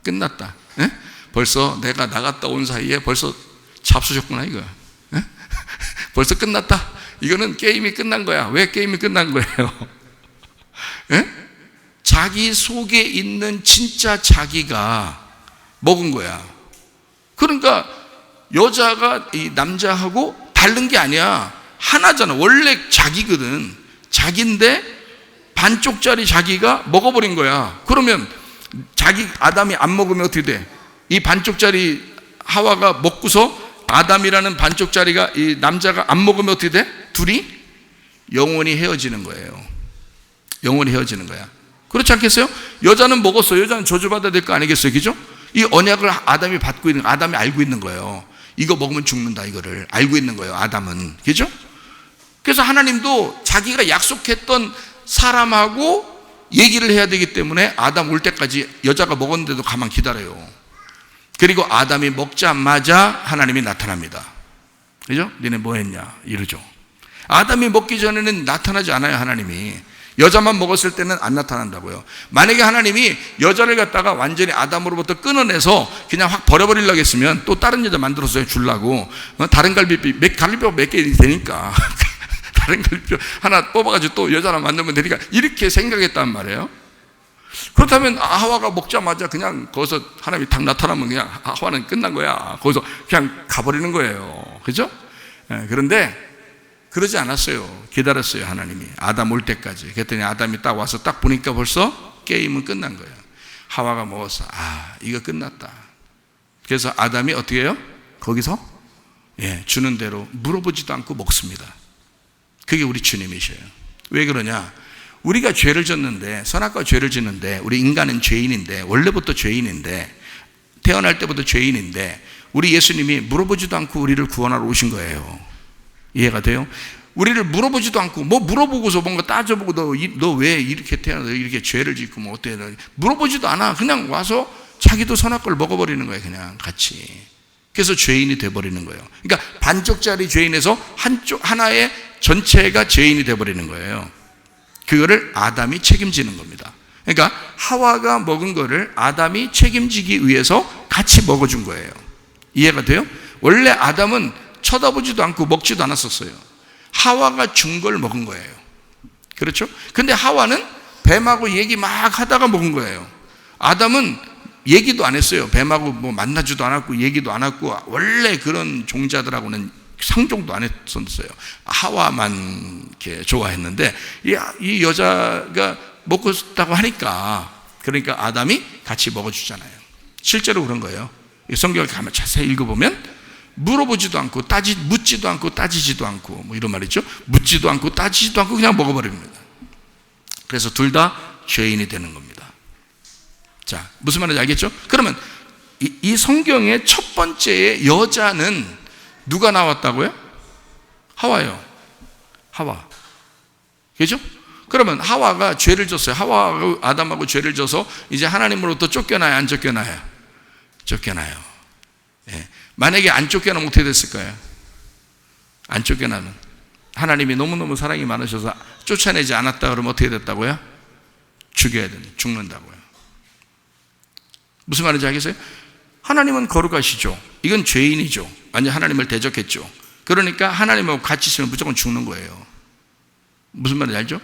끝났다. 에? 벌써 내가 나갔다 온 사이에 벌써 잡수셨구나 이거. 에? 벌써 끝났다. 이거는 게임이 끝난 거야. 왜 게임이 끝난 거예요? 에? 자기 속에 있는 진짜 자기가 먹은 거야. 그러니까 여자가 이 남자하고 다른 게 아니야. 하나잖아. 원래 자기거든. 자기인데 반쪽짜리 자기가 먹어버린 거야. 그러면 아담이 안 먹으면 어떻게 돼? 이 반쪽짜리 하와가 먹고서 아담이라는 반쪽짜리가 이 남자가 안 먹으면 어떻게 돼? 둘이 영원히 헤어지는 거예요. 영원히 헤어지는 거야. 그렇지 않겠어요? 여자는 먹었어. 여자는 저주받아야 될 거 아니겠어요? 그죠? 이 언약을 아담이 받고 있는, 아담이 알고 있는 거예요. 이거 먹으면 죽는다, 이거를 알고 있는 거예요, 아담은. 그죠? 그래서 하나님도 자기가 약속했던 사람하고 얘기를 해야 되기 때문에 아담 올 때까지 여자가 먹었는데도 가만 기다려요. 그리고 아담이 먹자마자 하나님이 나타납니다. 그죠? 너네 뭐 했냐? 이러죠. 아담이 먹기 전에는 나타나지 않아요, 하나님이. 여자만 먹었을 때는 안 나타난다고요. 만약에 하나님이 여자를 갖다가 완전히 아담으로부터 끊어내서 그냥 확 버려버리려고 했으면 또 다른 여자 만들어서 주려고, 다른 갈비뼈 몇 개 되니까 다른 갈비뼈 하나 뽑아가지고 또 여자 하나 만들면 되니까 이렇게 생각했단 말이에요. 그렇다면 하와가 먹자마자 그냥 거기서 하나님이 딱 나타나면 그냥 하와는 끝난 거야. 거기서 그냥 가버리는 거예요. 그죠? 그런데 그러지 않았어요. 기다렸어요, 하나님이. 아담 올 때까지. 그랬더니 아담이 딱 와서 딱 보니까 벌써 게임은 끝난 거예요. 하와가 먹었어. 이거 끝났다. 그래서 아담이 어떻게 해요? 거기서 주는 대로 물어보지도 않고 먹습니다. 그게 우리 주님이셔요. 왜 그러냐? 우리가 죄를 졌는데, 선악과 죄를 짓는데, 우리 인간은 죄인인데, 원래부터 죄인인데, 태어날 때부터 죄인인데, 우리 예수님이 물어보지도 않고 우리를 구원하러 오신 거예요. 이해가 돼요? 우리를 물어보지도 않고, 뭐 물어보고서 뭔가 따져보고, 너 왜 이렇게 태어나서 이렇게 죄를 짓고 뭐 어때? 물어보지도 않아. 그냥 와서 자기도 선악과를 먹어버리는 거예요, 그냥 같이. 그래서 죄인이 돼버리는 거예요. 그러니까 반쪽짜리 죄인에서 하나의 전체가 죄인이 돼버리는 거예요. 그거를 아담이 책임지는 겁니다. 그러니까 하와가 먹은 거를 아담이 책임지기 위해서 같이 먹어준 거예요. 이해가 돼요? 원래 아담은 쳐다보지도 않고 먹지도 않았었어요. 하와가 준 걸 먹은 거예요. 그렇죠? 근데 하와는 뱀하고 얘기 막 하다가 먹은 거예요. 아담은 얘기도 안 했어요. 뱀하고 뭐 만나지도 않았고 얘기도 안 했고, 원래 그런 종자들하고는 상종도 안 했었어요. 하와만 이렇게 좋아했는데, 이 여자가 먹고 싶다고 하니까, 그러니까 아담이 같이 먹어주잖아요. 실제로 그런 거예요. 성경을 가만 자세히 읽어보면 물어보지도 않고 묻지도 않고 따지지도 않고, 뭐 이런 말이죠. 묻지도 않고 따지지도 않고 그냥 먹어버립니다. 그래서 둘 다 죄인이 되는 겁니다. 자, 무슨 말인지 알겠죠? 그러면 이 성경의 첫 번째의 여자는 누가 나왔다고요? 하와요. 하와. 그죠? 그러면 하와가 죄를 졌어요. 하와하고 아담하고 죄를 져서 이제 하나님으로부터 쫓겨나요, 안 쫓겨나요? 쫓겨나요. 만약에 안 쫓겨나면 어떻게 됐을까요? 안 쫓겨나면 하나님이 너무너무 사랑이 많으셔서 쫓아내지 않았다 그러면 어떻게 됐다고요? 죽여야 됩니다. 죽는다고요. 무슨 말인지 알겠어요? 하나님은 거룩하시죠. 이건 죄인이죠. 완전 하나님을 대적했죠. 그러니까 하나님하고 같이 있으면 무조건 죽는 거예요. 무슨 말인지 알죠?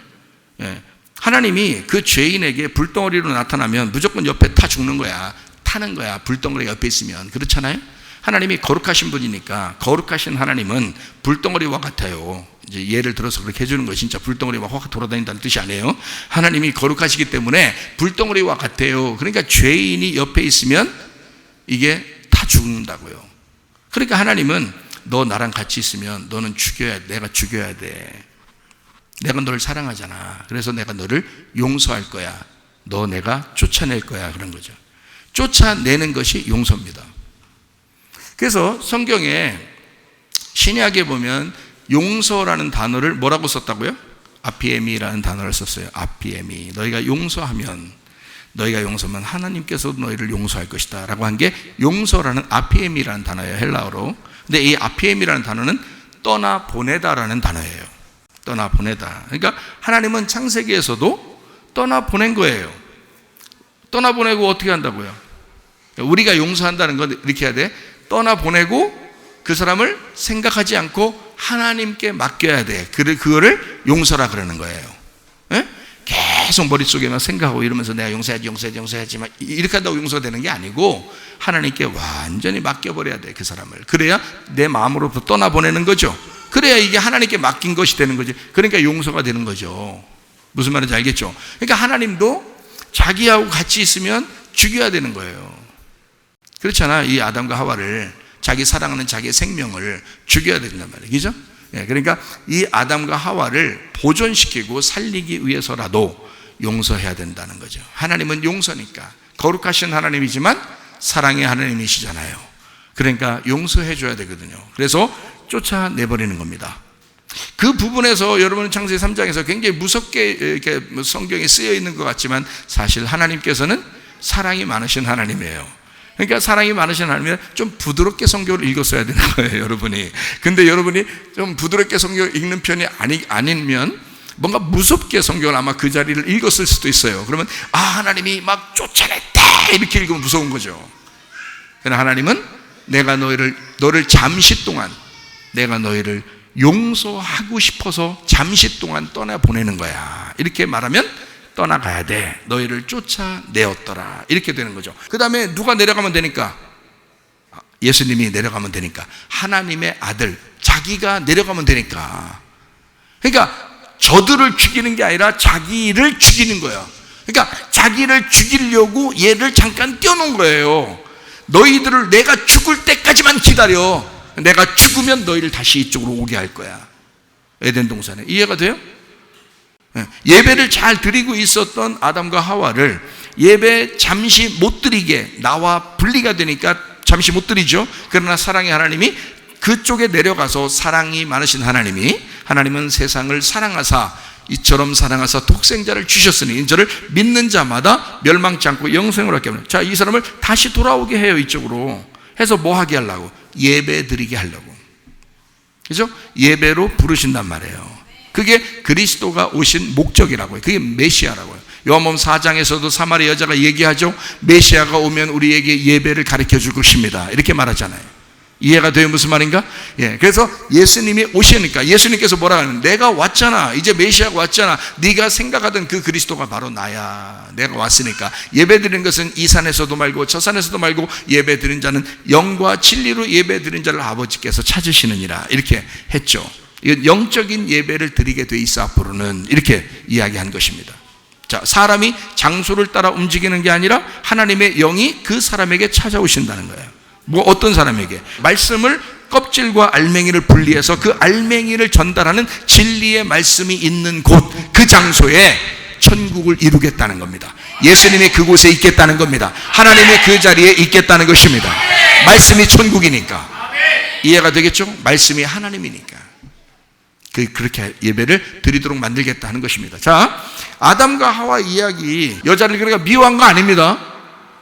하나님이 그 죄인에게 불덩어리로 나타나면 무조건 옆에 타 죽는 거야. 타는 거야. 불덩어리가 옆에 있으면. 그렇잖아요? 하나님이 거룩하신 분이니까, 거룩하신 하나님은 불덩어리와 같아요. 이제 예를 들어서 그렇게 해주는 거예요. 진짜 불덩어리와 확 돌아다닌다는 뜻이 아니에요. 하나님이 거룩하시기 때문에 불덩어리와 같아요. 그러니까 죄인이 옆에 있으면 이게 다 죽는다고요. 그러니까 하나님은 너 나랑 같이 있으면 너는 내가 죽여야 돼. 내가 너를 사랑하잖아. 그래서 내가 너를 용서할 거야. 너 내가 쫓아낼 거야. 그런 거죠. 쫓아내는 것이 용서입니다. 그래서 성경에 신약에 보면 용서라는 단어를 뭐라고 썼다고요? 아피에미라는 단어를 썼어요. 아피에미. 너희가 용서하면 하나님께서도 너희를 용서할 것이다 라고 한 게 용서라는 아피에미라는 단어예요, 헬라어로. 근데 이 아피에미라는 단어는 떠나보내다라는 단어예요. 떠나보내다. 그러니까 하나님은 창세기에서도 떠나보낸 거예요. 떠나보내고 어떻게 한다고요? 우리가 용서한다는 건 이렇게 해야 돼. 떠나보내고 그 사람을 생각하지 않고 하나님께 맡겨야 돼. 그거를 용서라 그러는 거예요. 계속 머릿속에만 생각하고 이러면서 내가 용서해야지 막 이렇게 한다고 용서되는 게 아니고 하나님께 완전히 맡겨버려야 돼, 그 사람을. 그래야 내 마음으로부터 떠나보내는 거죠. 그래야 이게 하나님께 맡긴 것이 되는 거지. 그러니까 용서가 되는 거죠. 무슨 말인지 알겠죠? 그러니까 하나님도 자기하고 같이 있으면 죽여야 되는 거예요. 그렇잖아. 이 아담과 하와를, 자기 사랑하는 자기의 생명을 죽여야 된단 말이에요. 그죠? 그러니까 이 아담과 하와를 보존시키고 살리기 위해서라도 용서해야 된다는 거죠. 하나님은 용서니까. 거룩하신 하나님이지만 사랑의 하나님이시잖아요. 그러니까 용서해 줘야 되거든요. 그래서 쫓아내버리는 겁니다. 그 부분에서 여러분 창세기 3장에서 굉장히 무섭게 이렇게 성경에 쓰여 있는 것 같지만 사실 하나님께서는 사랑이 많으신 하나님이에요. 그러니까 사랑이 많으신 하나님은 좀 부드럽게 성경을 읽었어야 되는 거예요, 여러분이. 근데 여러분이 좀 부드럽게 성경을 읽는 편이 아니면 뭔가 무섭게 성경을 아마 그 자리를 읽었을 수도 있어요. 그러면 하나님이 막 쫓아냈다 이렇게 읽으면 무서운 거죠. 그러나 하나님은 내가 너를 잠시 동안 내가 너희를 용서하고 싶어서 잠시 동안 떠나보내는 거야. 이렇게 말하면 떠나가야 돼. 너희를 쫓아내었더라. 이렇게 되는 거죠. 그 다음에 누가 내려가면 되니까? 예수님이 내려가면 되니까. 하나님의 아들, 자기가 내려가면 되니까. 그러니까 저들을 죽이는 게 아니라 자기를 죽이는 거예요. 그러니까 자기를 죽이려고 얘를 잠깐 띄워놓은 거예요. 너희들을 내가 죽을 때까지만 기다려. 내가 죽으면 너희를 다시 이쪽으로 오게 할 거야. 에덴 동산에. 이해가 돼요? 예배를 잘 드리고 있었던 아담과 하와를 예배 잠시 못 드리게, 나와 분리가 되니까 잠시 못 드리죠. 그러나 사랑의 하나님이 그쪽에 내려가서, 사랑이 많으신 하나님은 세상을 사랑하사 이처럼 사랑하사 독생자를 주셨으니 저를 믿는 자마다 멸망치 않고 영생을 얻게 합니다. 자, 이 사람을 다시 돌아오게 해요. 이쪽으로 해서 뭐 하게 하려고? 예배 드리게 하려고. 그죠? 예배로 부르신단 말이에요. 그게 그리스도가 오신 목적이라고요. 그게 메시아라고요. 요한복음 4장에서도 사마리아 여자가 얘기하죠. 메시아가 오면 우리에게 예배를 가르쳐 줄 것입니다. 이렇게 말하잖아요. 이해가 돼요? 무슨 말인가? 그래서 예수님이 오시니까 예수님께서 뭐라 하냐면 내가 왔잖아. 이제 메시아가 왔잖아. 네가 생각하던 그 그리스도가 바로 나야. 내가 왔으니까. 예배 드리는 것은 이 산에서도 말고 저 산에서도 말고 예배 드린 자는 영과 진리로 예배 드린 자를 아버지께서 찾으시느니라. 이렇게 했죠. 영적인 예배를 드리게 돼 있어 앞으로는. 이렇게 이야기한 것입니다. 자, 사람이 장소를 따라 움직이는 게 아니라 하나님의 영이 그 사람에게 찾아오신다는 거예요. 뭐 어떤 사람에게? 말씀을 껍질과 알맹이를 분리해서 그 알맹이를 전달하는 진리의 말씀이 있는 곳, 그 장소에 천국을 이루겠다는 겁니다. 예수님이 그곳에 있겠다는 겁니다. 하나님이 그 자리에 있겠다는 것입니다. 말씀이 천국이니까. 이해가 되겠죠? 말씀이 하나님이니까. 그렇게 예배를 드리도록 만들겠다 하는 것입니다. 자, 아담과 하와 이야기, 여자를 그러니까 미워한 거 아닙니다.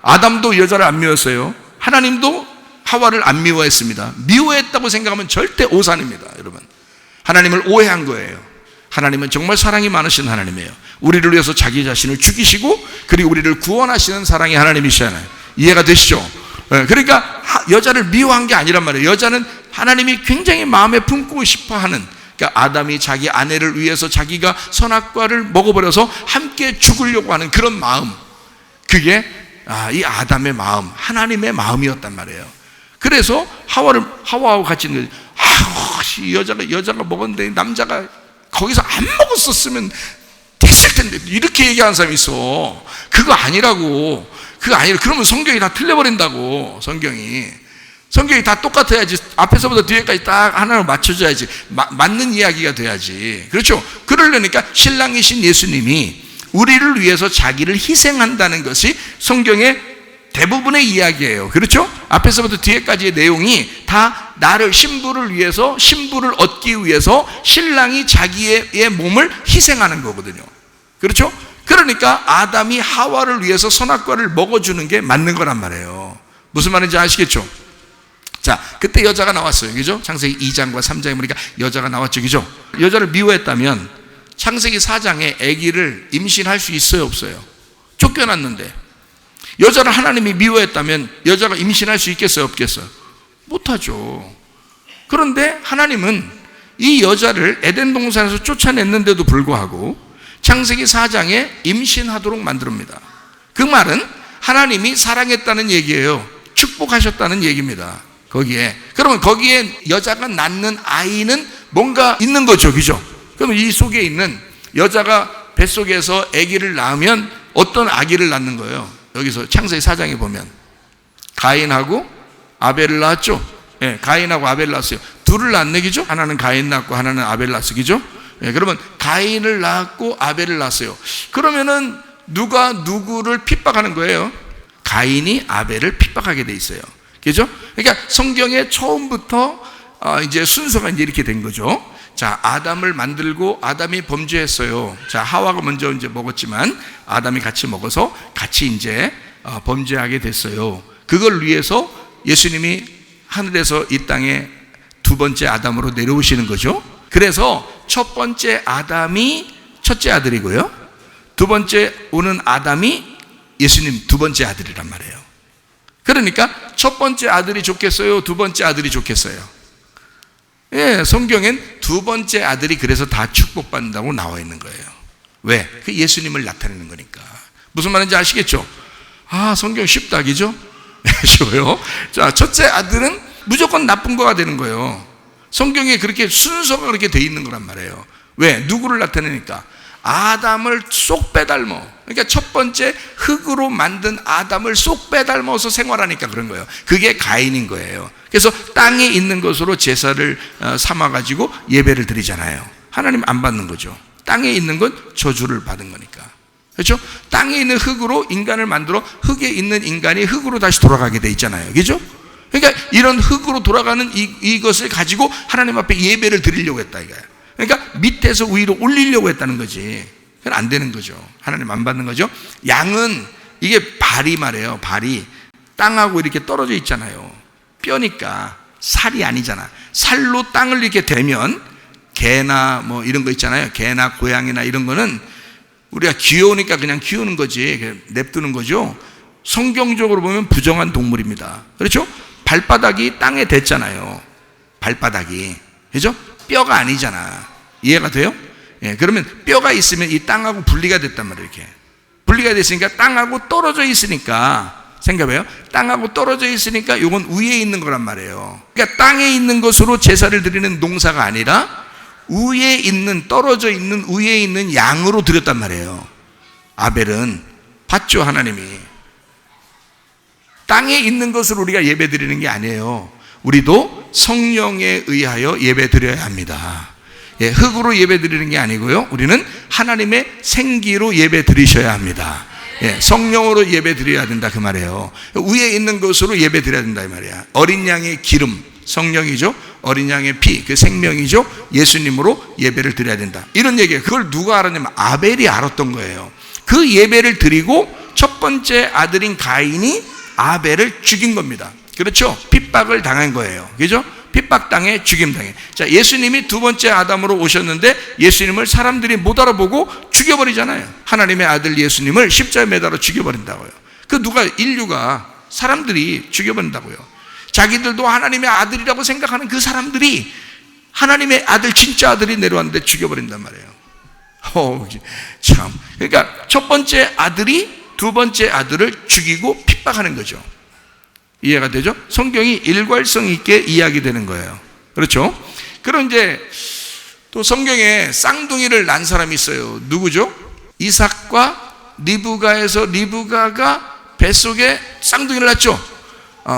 아담도 여자를 안 미웠어요. 하나님도 하와를 안 미워했습니다. 미워했다고 생각하면 절대 오산입니다, 여러분. 하나님을 오해한 거예요. 하나님은 정말 사랑이 많으신 하나님이에요. 우리를 위해서 자기 자신을 죽이시고 그리고 우리를 구원하시는 사랑의 하나님이시잖아요. 이해가 되시죠? 그러니까 여자를 미워한 게 아니란 말이에요. 여자는 하나님이 굉장히 마음에 품고 싶어하는, 그러니까 아담이 자기 아내를 위해서 자기가 선악과를 먹어버려서 함께 죽으려고 하는 그런 마음, 그게 이 아담의 마음, 하나님의 마음이었단 말이에요. 그래서 하와하고 같이 있는 거예요. 여자가 먹었는데 남자가 거기서 안 먹었었으면 됐을 텐데, 이렇게 얘기하는 사람이 있어. 그거 아니라고. 그러면 성경이 다 틀려버린다고. 성경이 다 똑같아야지. 앞에서부터 뒤에까지 딱 하나로 맞춰줘야지. 맞는 이야기가 돼야지. 그렇죠? 그러려니까 신랑이신 예수님이 우리를 위해서 자기를 희생한다는 것이 성경의 대부분의 이야기예요. 그렇죠? 앞에서부터 뒤에까지의 내용이 다 나를, 신부를 위해서, 신부를 얻기 위해서 신랑이 자기의 몸을 희생하는 거거든요. 그렇죠? 그러니까 아담이 하와를 위해서 선악과를 먹어주는 게 맞는 거란 말이에요. 무슨 말인지 아시겠죠? 자, 그때 여자가 나왔어요. 그죠? 창세기 2장과 3장에 보니까 여자가 나왔죠. 그죠? 여자를 미워했다면 창세기 4장에 아기를 임신할 수 있어요, 없어요? 쫓겨났는데. 여자를 하나님이 미워했다면 여자가 임신할 수 있겠어요, 없겠어요? 못하죠. 그런데 하나님은 이 여자를 에덴 동산에서 쫓아냈는데도 불구하고 창세기 4장에 임신하도록 만듭니다. 그 말은 하나님이 사랑했다는 얘기예요. 축복하셨다는 얘기입니다. 그러면 거기에 여자가 낳는 아이는 뭔가 있는 거죠. 그죠? 그러면 이 속에 있는, 여자가 뱃속에서 아기를 낳으면 어떤 아기를 낳는 거예요? 여기서 창세기 4장에 보면 가인하고 아벨을 낳았죠. 예, 가인하고 아벨을 낳았어요. 둘을 낳네, 그죠? 하나는 가인 낳고 하나는 아벨 낳았어, 그죠? 예, 그러면 가인을 낳았고 아벨을 낳았어요. 그러면은 누가 누구를 핍박하는 거예요? 가인이 아벨을 핍박하게 돼 있어요. 그죠? 그러니까 성경의 처음부터 이제 순서가 이제 이렇게 된 거죠. 자, 아담을 만들고 아담이 범죄했어요. 자, 하와가 먼저 이제 먹었지만 아담이 같이 먹어서 같이 이제 범죄하게 됐어요. 그걸 위해서 예수님이 하늘에서 이 땅에 두 번째 아담으로 내려오시는 거죠. 그래서 첫 번째 아담이 첫째 아들이고요, 두 번째 오는 아담이 예수님 두 번째 아들이란 말이에요. 그러니까 첫 번째 아들이 좋겠어요, 두 번째 아들이 좋겠어요? 예, 성경엔 두 번째 아들이 그래서 다 축복받는다고 나와 있는 거예요. 왜? 그 예수님을 나타내는 거니까. 무슨 말인지 아시겠죠? 성경 쉽다, 그죠? 쉬워요. 자, 첫째 아들은 무조건 나쁜 거가 되는 거예요. 성경에 그렇게 순서가 그렇게 돼 있는 거란 말이에요. 왜? 누구를 나타내니까? 아담을 쏙 빼닮어. 그러니까 첫 번째 흙으로 만든 아담을 쏙 빼닮아서 생활하니까 그런 거예요. 그게 가인인 거예요. 그래서 땅에 있는 것으로 제사를 삼아가지고 예배를 드리잖아요. 하나님 안 받는 거죠. 땅에 있는 건 저주를 받은 거니까. 그렇죠? 땅에 있는 흙으로 인간을 만들어 흙에 있는 인간이 흙으로 다시 돌아가게 돼 있잖아요. 그렇죠? 그러니까 이런 흙으로 돌아가는 이것을 가지고 하나님 앞에 예배를 드리려고 했다 이거예요. 그러니까 밑에서 위로 올리려고 했다는 거지. 그건 안 되는 거죠. 하나님 안 받는 거죠. 양은 이게 발이 말이에요. 발이 땅하고 이렇게 떨어져 있잖아요. 뼈니까 살이 아니잖아. 살로 땅을 이렇게 대면 개나 뭐 이런 거 있잖아요. 개나 고양이나 이런 거는 우리가 귀여우니까 그냥 키우는 거지, 냅두는 거죠. 성경적으로 보면 부정한 동물입니다. 그렇죠? 발바닥이 땅에 댔잖아요. 발바닥이. 그죠? 뼈가 아니잖아. 이해가 돼요? 예, 그러면 뼈가 있으면 이 땅하고 분리가 됐단 말이에요. 이렇게 분리가 됐으니까 땅하고 떨어져 있으니까, 생각해요. 땅하고 떨어져 있으니까 이건 위에 있는 거란 말이에요. 그러니까 땅에 있는 것으로 제사를 드리는 농사가 아니라 위에 있는, 떨어져 있는 위에 있는 양으로 드렸단 말이에요. 아벨은 봤죠, 하나님이. 땅에 있는 것으로 우리가 예배 드리는 게 아니에요. 우리도 성령에 의하여 예배 드려야 합니다. 예, 흙으로 예배 드리는 게 아니고요, 우리는 하나님의 생기로 예배 드리셔야 합니다. 예, 성령으로 예배 드려야 된다 그 말이에요. 위에 있는 것으로 예배 드려야 된다 이 말이야. 어린 양의 기름, 성령이죠. 어린 양의 피, 그 생명이죠. 예수님으로 예배를 드려야 된다, 이런 얘기예요. 그걸 누가 알았냐면 아벨이 알았던 거예요. 그 예배를 드리고 첫 번째 아들인 가인이 아벨을 죽인 겁니다. 그렇죠? 핍박을 당한 거예요. 그죠? 핍박당해, 죽임당해. 자, 예수님이 두 번째 아담으로 오셨는데 예수님을 사람들이 못 알아보고 죽여버리잖아요. 하나님의 아들 예수님을 십자가에 매달아 죽여버린다고요. 그 누가, 인류가, 사람들이 죽여버린다고요. 자기들도 하나님의 아들이라고 생각하는 그 사람들이 하나님의 아들, 진짜 아들이 내려왔는데 죽여버린단 말이에요. 참. 그러니까 첫 번째 아들이 두 번째 아들을 죽이고 핍박하는 거죠. 이해가 되죠? 성경이 일괄성 있게 이야기되는 거예요. 그렇죠? 그럼 이제 또 성경에 쌍둥이를 낳은 사람이 있어요. 누구죠? 이삭과 리브가에서 리브가가 뱃속에 쌍둥이를 낳죠.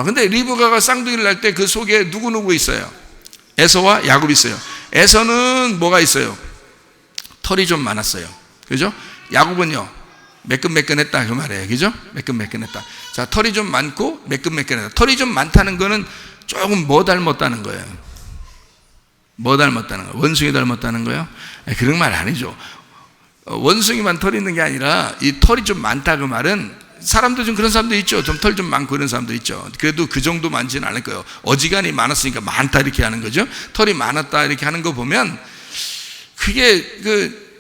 근데 리브가가 쌍둥이를 낳을 때 그 속에 누구 있어요? 에서와 야곱이 있어요. 에서는 뭐가 있어요? 털이 좀 많았어요. 그죠? 야곱은요, 매끈매끈했다 그 말이에요. 그죠? 매끈매끈했다. 자, 털이 좀 많고 매끈매끈했다. 털이 좀 많다는 거는 조금 뭐 닮았다는 거예요? 뭐 닮았다는 거예요? 원숭이 닮았다는 거예요? 그런 말 아니죠. 원숭이만 털이 있는 게 아니라 이 털이 좀 많다 그 말은, 사람도 좀 그런 사람도 있죠. 좀 털 좀 많고 이런 사람도 있죠. 그래도 그 정도 많지는 않을 거예요. 어지간히 많았으니까 많다 이렇게 하는 거죠. 털이 많았다 이렇게 하는 거 보면 그게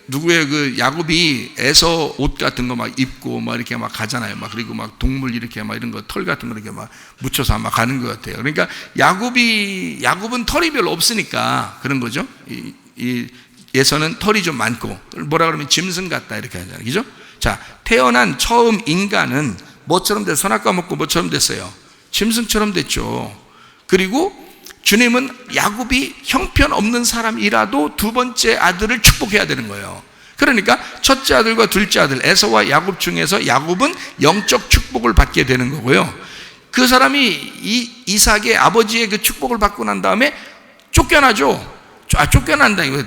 누구의 그 야곱이 에서 옷 같은 거 막 입고 막 이렇게 막 가잖아요. 막 그리고 막 동물 이렇게 막 이런 거 털 같은 거 이렇게 막 묻혀서 막 가는 것 같아요. 그러니까 야곱은 털이 별로 없으니까 그런 거죠. 에서는 털이 좀 많고, 뭐라 그러면 짐승 같다 이렇게 하잖아요. 그죠? 자, 태어난 처음 인간은 뭐처럼 됐어요? 선악과 먹고 뭐처럼 됐어요? 짐승처럼 됐죠. 그리고 주님은 야곱이 형편없는 사람이라도 두 번째 아들을 축복해야 되는 거예요. 그러니까 첫째 아들과 둘째 아들 에서와 야곱 중에서 야곱은 영적 축복을 받게 되는 거고요. 그 사람이 이삭의 아버지의 그 축복을 받고 난 다음에 쫓겨나죠. 쫓겨난다, 이거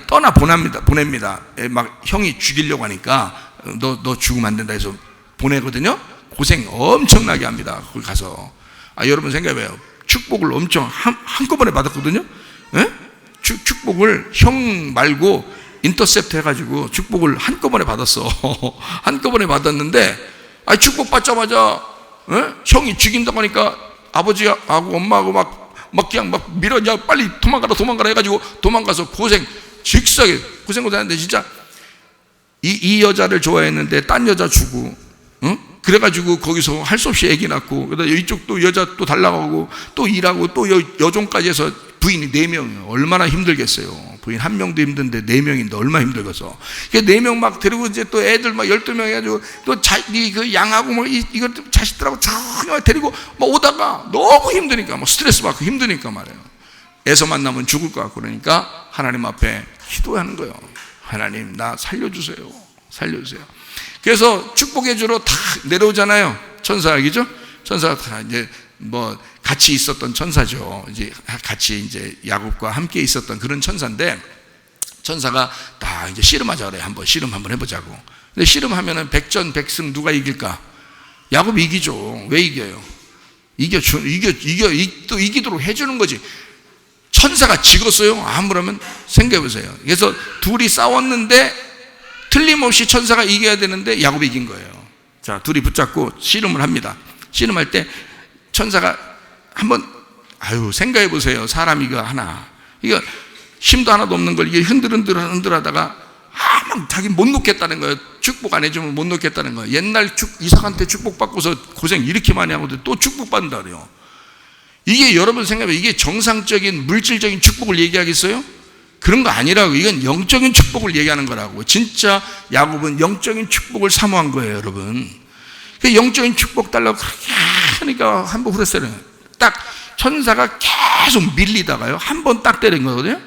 보냅니다. 막 형이 죽이려고 하니까 너 죽으면 안 된다 해서 보내거든요. 고생 엄청나게 합니다. 거기 가서. 여러분 생각해봐요. 축복을 엄청 한꺼번에 받았거든요. 예? 축복을 형 말고 인터셉트 해가지고 축복을 한꺼번에 받았어. 한꺼번에 받았는데 축복 받자마자 형이 죽인다고 하니까 아버지하고 엄마하고 막 그냥 막 밀어, 야 빨리 도망가라 해가지고 도망가서 직사하게 고생하는데, 진짜 이 여자를 좋아했는데 딴 여자 주고, 그래가지고 거기서 할 수 없이 애기 낳고, 그러다 이쪽 또 여자 또 달라가고 또 일하고 또 여종까지 해서 부인이 4명, 얼마나 힘들겠어요. 부인 1명도 힘든데 4명인데 얼마나 힘들겠어. 4명 막 데리고 이제 또 애들 막 12명 해가지고 또 그 양하고 뭐 이거 자식들하고 쫙 데리고 막 오다가 너무 힘드니까, 뭐 스트레스 받고 힘드니까 말이에요. 애서 만나면 죽을 것 같고, 그러니까 하나님 앞에 기도하는 거예요. 하나님, 나 살려주세요. 그래서 축복해 주러 다 내려오잖아요. 천사이죠? 천사가 다 이제 뭐 같이 있었던 천사죠. 이제 같이 이제 야곱과 함께 있었던 그런 천사인데, 천사가 다 이제 씨름하자 그래. 씨름 한번 해보자고. 근데 씨름하면은 백전백승 누가 이길까? 야곱이 이기죠. 왜 이겨요? 또 이기도록 해주는 거지. 천사가 지겠어요? 아무러면 생각해보세요. 그래서 둘이 싸웠는데 틀림없이 천사가 이겨야 되는데 야곱이 이긴 거예요. 자, 둘이 붙잡고 씨름을 합니다. 씨름할 때 천사가 한번 생각해보세요. 사람이 이거 하나, 이거 힘도 하나도 없는 걸 이게 흔들하다가 막 자기 못 놓겠다는 거예요. 축복 안 해주면 못 놓겠다는 거예요. 옛날 이삭한테 축복 받고서 고생 이렇게 많이 하고 또 축복 받는다 그래요. 이게 여러분 생각해보세요. 이게 정상적인 물질적인 축복을 얘기하겠어요? 그런 거 아니라고. 이건 영적인 축복을 얘기하는 거라고. 진짜 야곱은 영적인 축복을 사모한 거예요, 여러분. 그 영적인 축복 달라고 그렇게 하니까 한 번 후렸어요. 딱 천사가 계속 밀리다가요, 한 번 딱 때린 거거든요.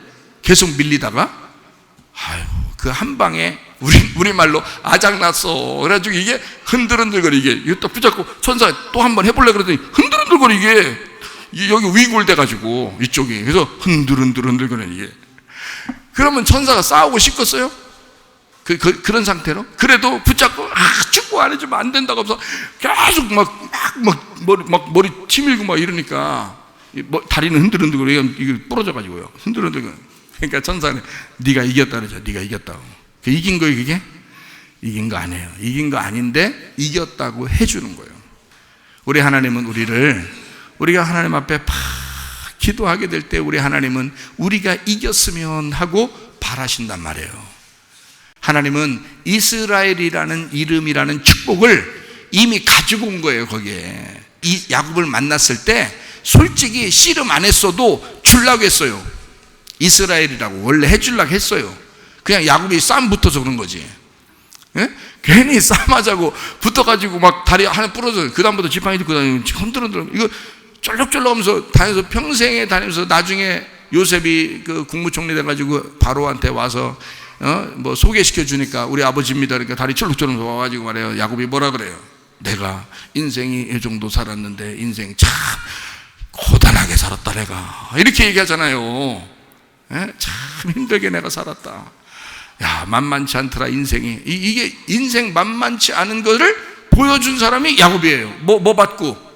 계속 밀리다가 그 한 방에 우리말로 아작났어. 그래가지고 이게 흔들거리게 이게 또 붙잡고 천사가 또 한 번 해볼래 그러더니 흔들거리게 여기 위골돼가지고 이쪽이, 그래서 흔들거리게. 그러면 천사가 싸우고 싶겠어요? 그런 상태로? 그래도 붙잡고 축복 안 해주면 안 된다고 하면서 계속 머리 치밀고 막 이러니까 다리는 흔들거리고 이게 부러져가지고요. 흔들거리고. 그러니까 천사는 네가 이겼다 그러죠. 네가 이겼다고. 이긴 거예요, 그게? 이긴 거 아니에요. 이긴 거 아닌데 이겼다고 해주는 거예요. 우리 하나님은 우리가 하나님 앞에 기도하게 될 때 우리 하나님은 우리가 이겼으면 하고 바라신단 말이에요. 하나님은 이스라엘이라는 이름이라는 축복을 이미 가지고 온 거예요. 거기에 이 야곱을 만났을 때 솔직히 씨름 안 했어도 주려고 했어요. 이스라엘이라고 원래 해주려고 했어요. 그냥 야곱이 싸움 붙어서 그런 거지. 예? 괜히 싸움하자고 붙어가지고 막 다리 하나 부러져. 그 다음부터 지팡이 들고 다니고 흔들흔들 이거 쩔럭쩔럭 하면서 다녀서 평생에 다니면서 나중에 요셉이 그 국무총리 돼가지고 바로한테 와서 뭐 소개시켜 주니까 우리 아버지입니다. 그러니까 다리 쩔럭쩔럭 와가지고 말해요. 야곱이 뭐라 그래요? 내가 인생이 이 정도 살았는데 인생 참 고단하게 살았다 내가, 이렇게 얘기하잖아요. 예? 참 힘들게 내가 살았다. 야, 만만치 않더라 인생이. 이게 인생 만만치 않은 거를 보여준 사람이 야곱이에요. 뭐 받고?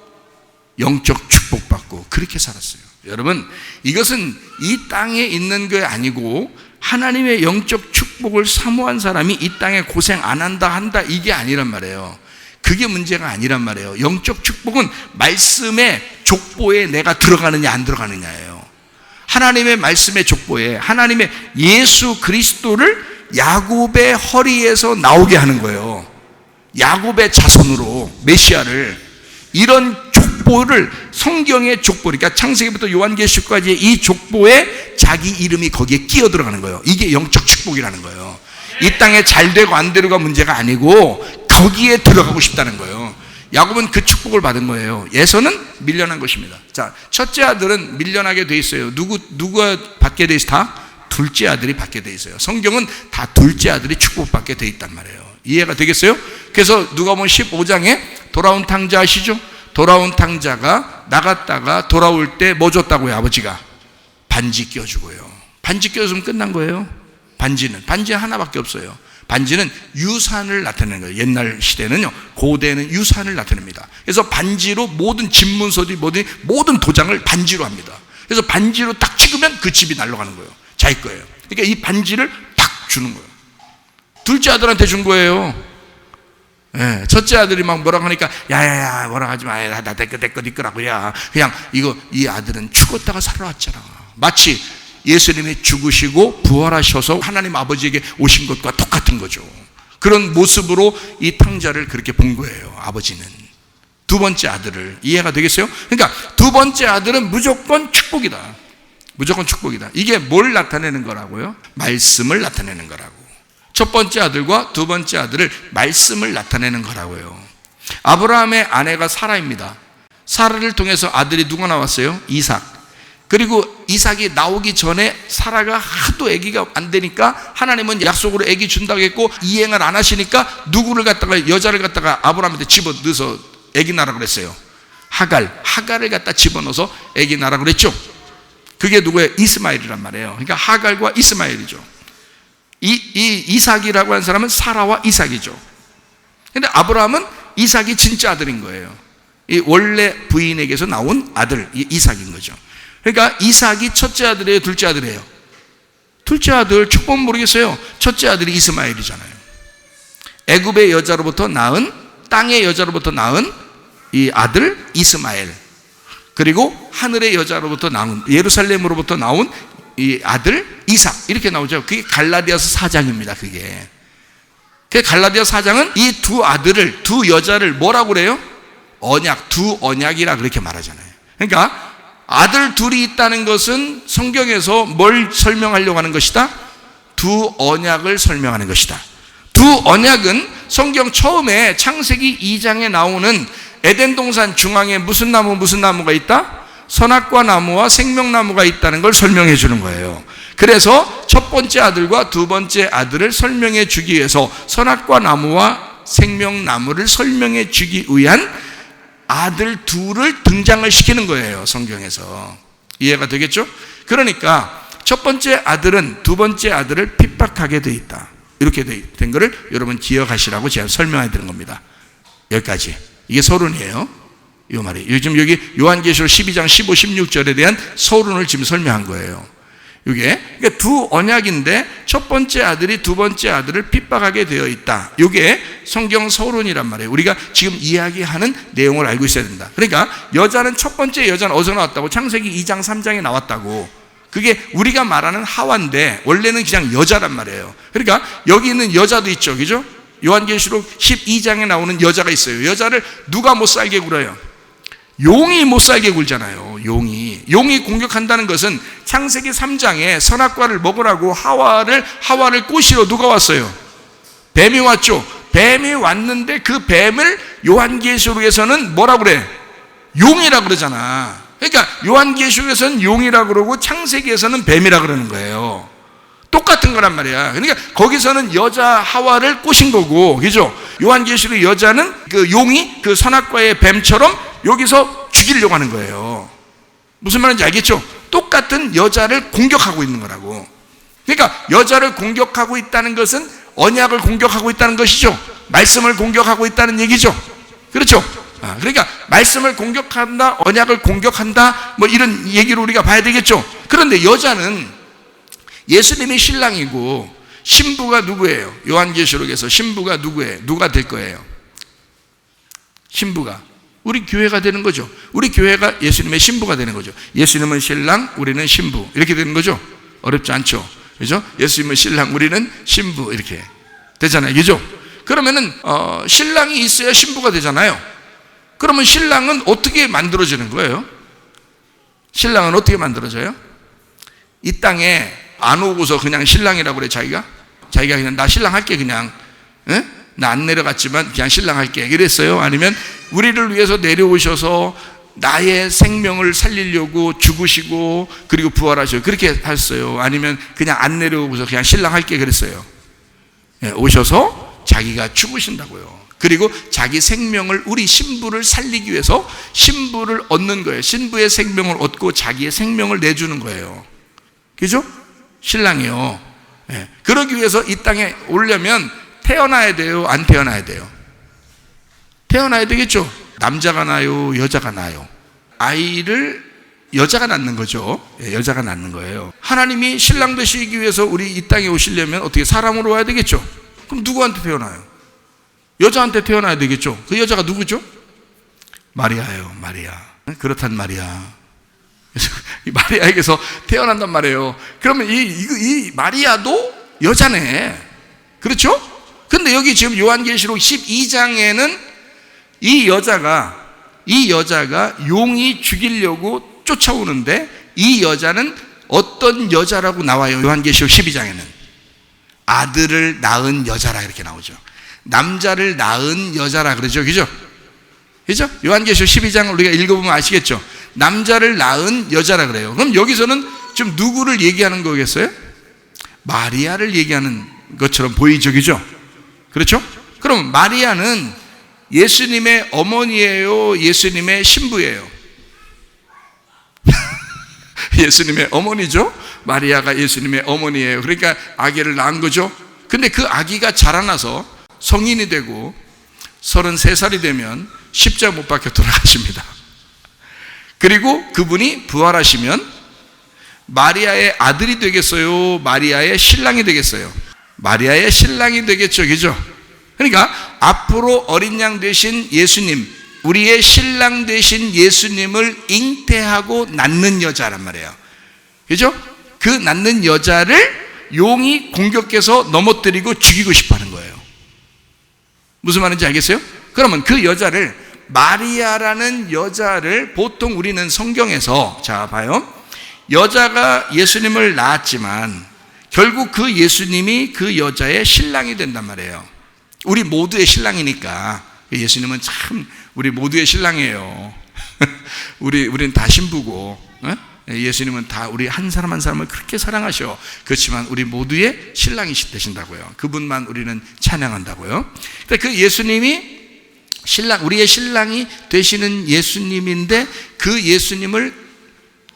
영적 축복 받고 그렇게 살았어요. 여러분, 이것은 이 땅에 있는 게 아니고 하나님의 영적 축복을 사모한 사람이 이 땅에 고생 안 한다 이게 아니란 말이에요. 그게 문제가 아니란 말이에요. 영적 축복은 말씀의 족보에 내가 들어가느냐 안 들어가느냐예요. 하나님의 말씀의 족보에 하나님의 예수 그리스도를 야곱의 허리에서 나오게 하는 거예요. 야곱의 자손으로 메시아를. 이런 족보를, 성경의 족보, 그러니까 창세기부터 요한계시록까지 이 족보에 자기 이름이 거기에 끼어 들어가는 거예요. 이게 영적 축복이라는 거예요. 이 땅에 잘 되고 안 되고가 문제가 아니고 거기에 들어가고 싶다는 거예요. 야곱은 그 축복을 받은 거예요. 에서는 밀려난 것입니다. 자, 첫째 아들은 밀려나게 돼 있어요. 누가 받게 돼 있어? 다 둘째 아들이 받게 돼 있어요. 성경은 다 둘째 아들이 축복받게 돼 있단 말이에요. 이해가 되겠어요? 그래서 누가복음 15장에 돌아온 탕자 아시죠? 돌아온 탕자가 나갔다가 돌아올 때 뭐 줬다고요? 아버지가 반지 껴주고요. 반지 껴주면 끝난 거예요. 반지 하나밖에 없어요. 반지는 유산을 나타내는 거예요. 옛날 시대는요, 고대는 유산을 나타냅니다. 그래서 반지로 모든 집문서들이 모든 도장을 반지로 합니다. 그래서 반지로 딱 찍으면 그 집이 날아가는 거예요. 자기 거예요. 그러니까 이 반지를 딱 주는 거예요. 둘째 아들한테 준 거예요. 예, 첫째 아들이 막 뭐라고 하니까 야야야 뭐라 하지 마, 나 내 거 니꺼라고. 그냥 이 아들은 죽었다가 살아왔잖아. 마치 예수님이 죽으시고 부활하셔서 하나님 아버지에게 오신 것과 똑같은 거죠. 그런 모습으로 이 탕자를 그렇게 본 거예요. 아버지는 두 번째 아들을. 이해가 되겠어요? 그러니까 두 번째 아들은 무조건 축복이다. 무조건 축복이다. 이게 뭘 나타내는 거라고요? 말씀을 나타내는 거라고. 첫 번째 아들과 두 번째 아들을 말씀을 나타내는 거라고요. 아브라함의 아내가 사라입니다. 사라를 통해서 아들이 누가 나왔어요? 이삭. 그리고 이삭이 나오기 전에 사라가 하도 아기가 안 되니까 하나님은 약속으로 아기 준다고 했고 이행을 안 하시니까 누구를 갖다가, 여자를 갖다가 아브라함한테 집어넣어서 아기 낳으라고 그랬어요. 하갈을 갖다 집어넣어서 아기 낳으라고 그랬죠. 그게 누구예요? 이스마엘이란 말이에요. 그러니까 하갈과 이스마엘이죠. 이삭이라고 하는 사람은 사라와 이삭이죠. 근데 아브라함은 이삭이 진짜 아들인 거예요. 이 원래 부인에게서 나온 아들, 이삭인 거죠. 그러니까 이삭이 첫째 아들이에요, 둘째 아들이에요? 둘째 아들. 축복 모르겠어요. 첫째 아들이 이스마엘이잖아요. 애굽의 여자로부터 낳은, 땅의 여자로부터 낳은 이 아들 이스마엘, 그리고 하늘의 여자로부터 나온, 예루살렘으로부터 나온 이 아들 이삭, 이렇게 나오죠. 그게 갈라디아서 4장입니다. 그게 갈라디아서 4장은 이 두 아들을, 두 여자를 뭐라고 그래요? 두 언약이라 그렇게 말하잖아요. 그러니까 아들 둘이 있다는 것은 성경에서 뭘 설명하려고 하는 것이다? 두 언약을 설명하는 것이다. 두 언약은 성경 처음에 창세기 2장에 나오는 에덴 동산 중앙에 무슨 나무가 있다? 선악과 나무와 생명나무가 있다는 걸 설명해 주는 거예요. 그래서 첫 번째 아들과 두 번째 아들을 설명해 주기 위해서 선악과 나무와 생명나무를 설명해 주기 위한 아들 둘을 등장을 시키는 거예요. 성경에서. 이해가 되겠죠? 그러니까 첫 번째 아들은 두 번째 아들을 핍박하게 돼 있다. 이렇게 된 거를 여러분 기억하시라고 제가 설명해 드린 겁니다. 여기까지. 이게 서론이에요. 이 말이. 요즘 여기 요한계시록 12장 15, 16절에 대한 서론을 지금 설명한 거예요. 이게 그러니까 두 언약인데 첫 번째 아들이 두 번째 아들을 핍박하게 되어 있다. 이게 성경 서론이란 말이에요. 우리가 지금 이야기하는 내용을 알고 있어야 된다. 그러니까 여자는 첫 번째 여자는 어디서 나왔다고? 창세기 2장 3장에 나왔다고. 그게 우리가 말하는 하와인데 원래는 그냥 여자란 말이에요. 그러니까 여기 있는 여자도 있죠. 그죠? 요한계시록 12장에 나오는 여자가 있어요. 여자를 누가 못 살게 굴어요? 용이 못 살게 굴잖아요. 용이 공격한다는 것은 창세기 3장에 선악과를 먹으라고 하와를 꼬시러 누가 왔어요? 뱀이 왔죠. 뱀이 왔는데 그 뱀을 요한계시록에서는 뭐라고 그래? 용이라고 그러잖아. 그러니까 요한계시록에서는 용이라고 그러고 창세기에서는 뱀이라고 그러는 거예요. 똑같은 거란 말이야. 그러니까 거기서는 여자 하와를 꼬신 거고, 그죠? 요한계시록 여자는 그 용이 그 선악과의 뱀처럼 여기서 죽이려고 하는 거예요. 무슨 말인지 알겠죠? 똑같은 여자를 공격하고 있는 거라고. 그러니까 여자를 공격하고 있다는 것은 언약을 공격하고 있다는 것이죠. 말씀을 공격하고 있다는 얘기죠. 그렇죠? 그러니까 말씀을 공격한다, 언약을 공격한다, 뭐 이런 얘기를 우리가 봐야 되겠죠. 그런데 여자는 예수님이 신랑이고 신부가 누구예요? 요한계시록에서 신부가 누구예요? 누가 될 거예요? 신부가 우리 교회가 되는 거죠. 우리 교회가 예수님의 신부가 되는 거죠. 예수님은 신랑, 우리는 신부, 이렇게 되는 거죠. 어렵지 않죠. 그죠? 예수님은 신랑, 우리는 신부, 이렇게 되잖아요. 그죠? 그러면은 신랑이 있어야 신부가 되잖아요. 그러면 신랑은 어떻게 만들어지는 거예요? 신랑은 어떻게 만들어져요? 이 땅에 안 오고서 그냥 신랑이라고 그래. 자기가 그냥 나 신랑 할게, 그냥. 나 안 내려갔지만 그냥 신랑 할게, 이랬어요? 아니면 우리를 위해서 내려오셔서 나의 생명을 살리려고 죽으시고 그리고 부활하셔 그렇게 하셨어요? 아니면 그냥 안 내려오고서 그냥 신랑 할게 그랬어요? 오셔서 자기가 죽으신다고요. 그리고 자기 생명을, 우리 신부를 살리기 위해서 신부를 얻는 거예요. 신부의 생명을 얻고 자기의 생명을 내주는 거예요. 그죠? 신랑이요. 그러기 위해서 이 땅에 오려면 태어나야 돼요? 안 태어나야 돼요? 태어나야 되겠죠? 남자가 나요? 여자가 나요? 아이를 여자가 낳는 거죠. 여자가 낳는 거예요. 하나님이 신랑 되시기 위해서 우리 이 땅에 오시려면 어떻게 사람으로 와야 되겠죠? 그럼 누구한테 태어나요? 여자한테 태어나야 되겠죠? 그 여자가 누구죠? 마리아예요. 마리아. 그렇단 마리아. 이 마리아에게서 태어난단 말이에요. 그러면 이 마리아도 여자네. 그렇죠? 근데 여기 지금 요한계시록 12장에는 이 여자가 용이 죽이려고 쫓아오는데 이 여자는 어떤 여자라고 나와요? 요한계시록 12장에는 아들을 낳은 여자라 이렇게 나오죠. 남자를 낳은 여자라 그러죠. 그죠? 그죠? 요한계시록 12장을 우리가 읽어보면 아시겠죠? 남자를 낳은 여자라 그래요. 그럼 여기서는 지금 누구를 얘기하는 거겠어요? 마리아를 얘기하는 것처럼 보이죠. 그죠? 그렇죠? 그럼 마리아는 예수님의 어머니예요? 예수님의 신부예요? 예수님의 어머니죠? 마리아가 예수님의 어머니예요. 그러니까 아기를 낳은 거죠. 근데 그 아기가 자라나서 성인이 되고 33살이 되면 십자가 못 박혀 돌아가십니다. 그리고 그분이 부활하시면 마리아의 아들이 되겠어요? 마리아의 신랑이 되겠어요? 마리아의 신랑이 되겠죠. 그죠? 그러니까 앞으로 어린 양 되신 예수님, 우리의 신랑 되신 예수님을 잉태하고 낳는 여자란 말이에요. 그죠? 그 낳는 여자를 용이 공격해서 넘어뜨리고 죽이고 싶어 하는 거예요. 무슨 말인지 알겠어요? 그러면 그 여자를, 마리아라는 여자를 보통 우리는 성경에서, 자 봐요, 여자가 예수님을 낳았지만 결국 그 예수님이 그 여자의 신랑이 된단 말이에요. 우리 모두의 신랑이니까. 예수님은 참 우리 모두의 신랑이에요. 우리는 다 신부고, 예수님은 다 우리 한 사람 한 사람을 그렇게 사랑하셔. 그렇지만 우리 모두의 신랑이 되신다고요. 그분만 우리는 찬양한다고요. 그 예수님이 우리의 신랑이 되시는 예수님인데 그 예수님을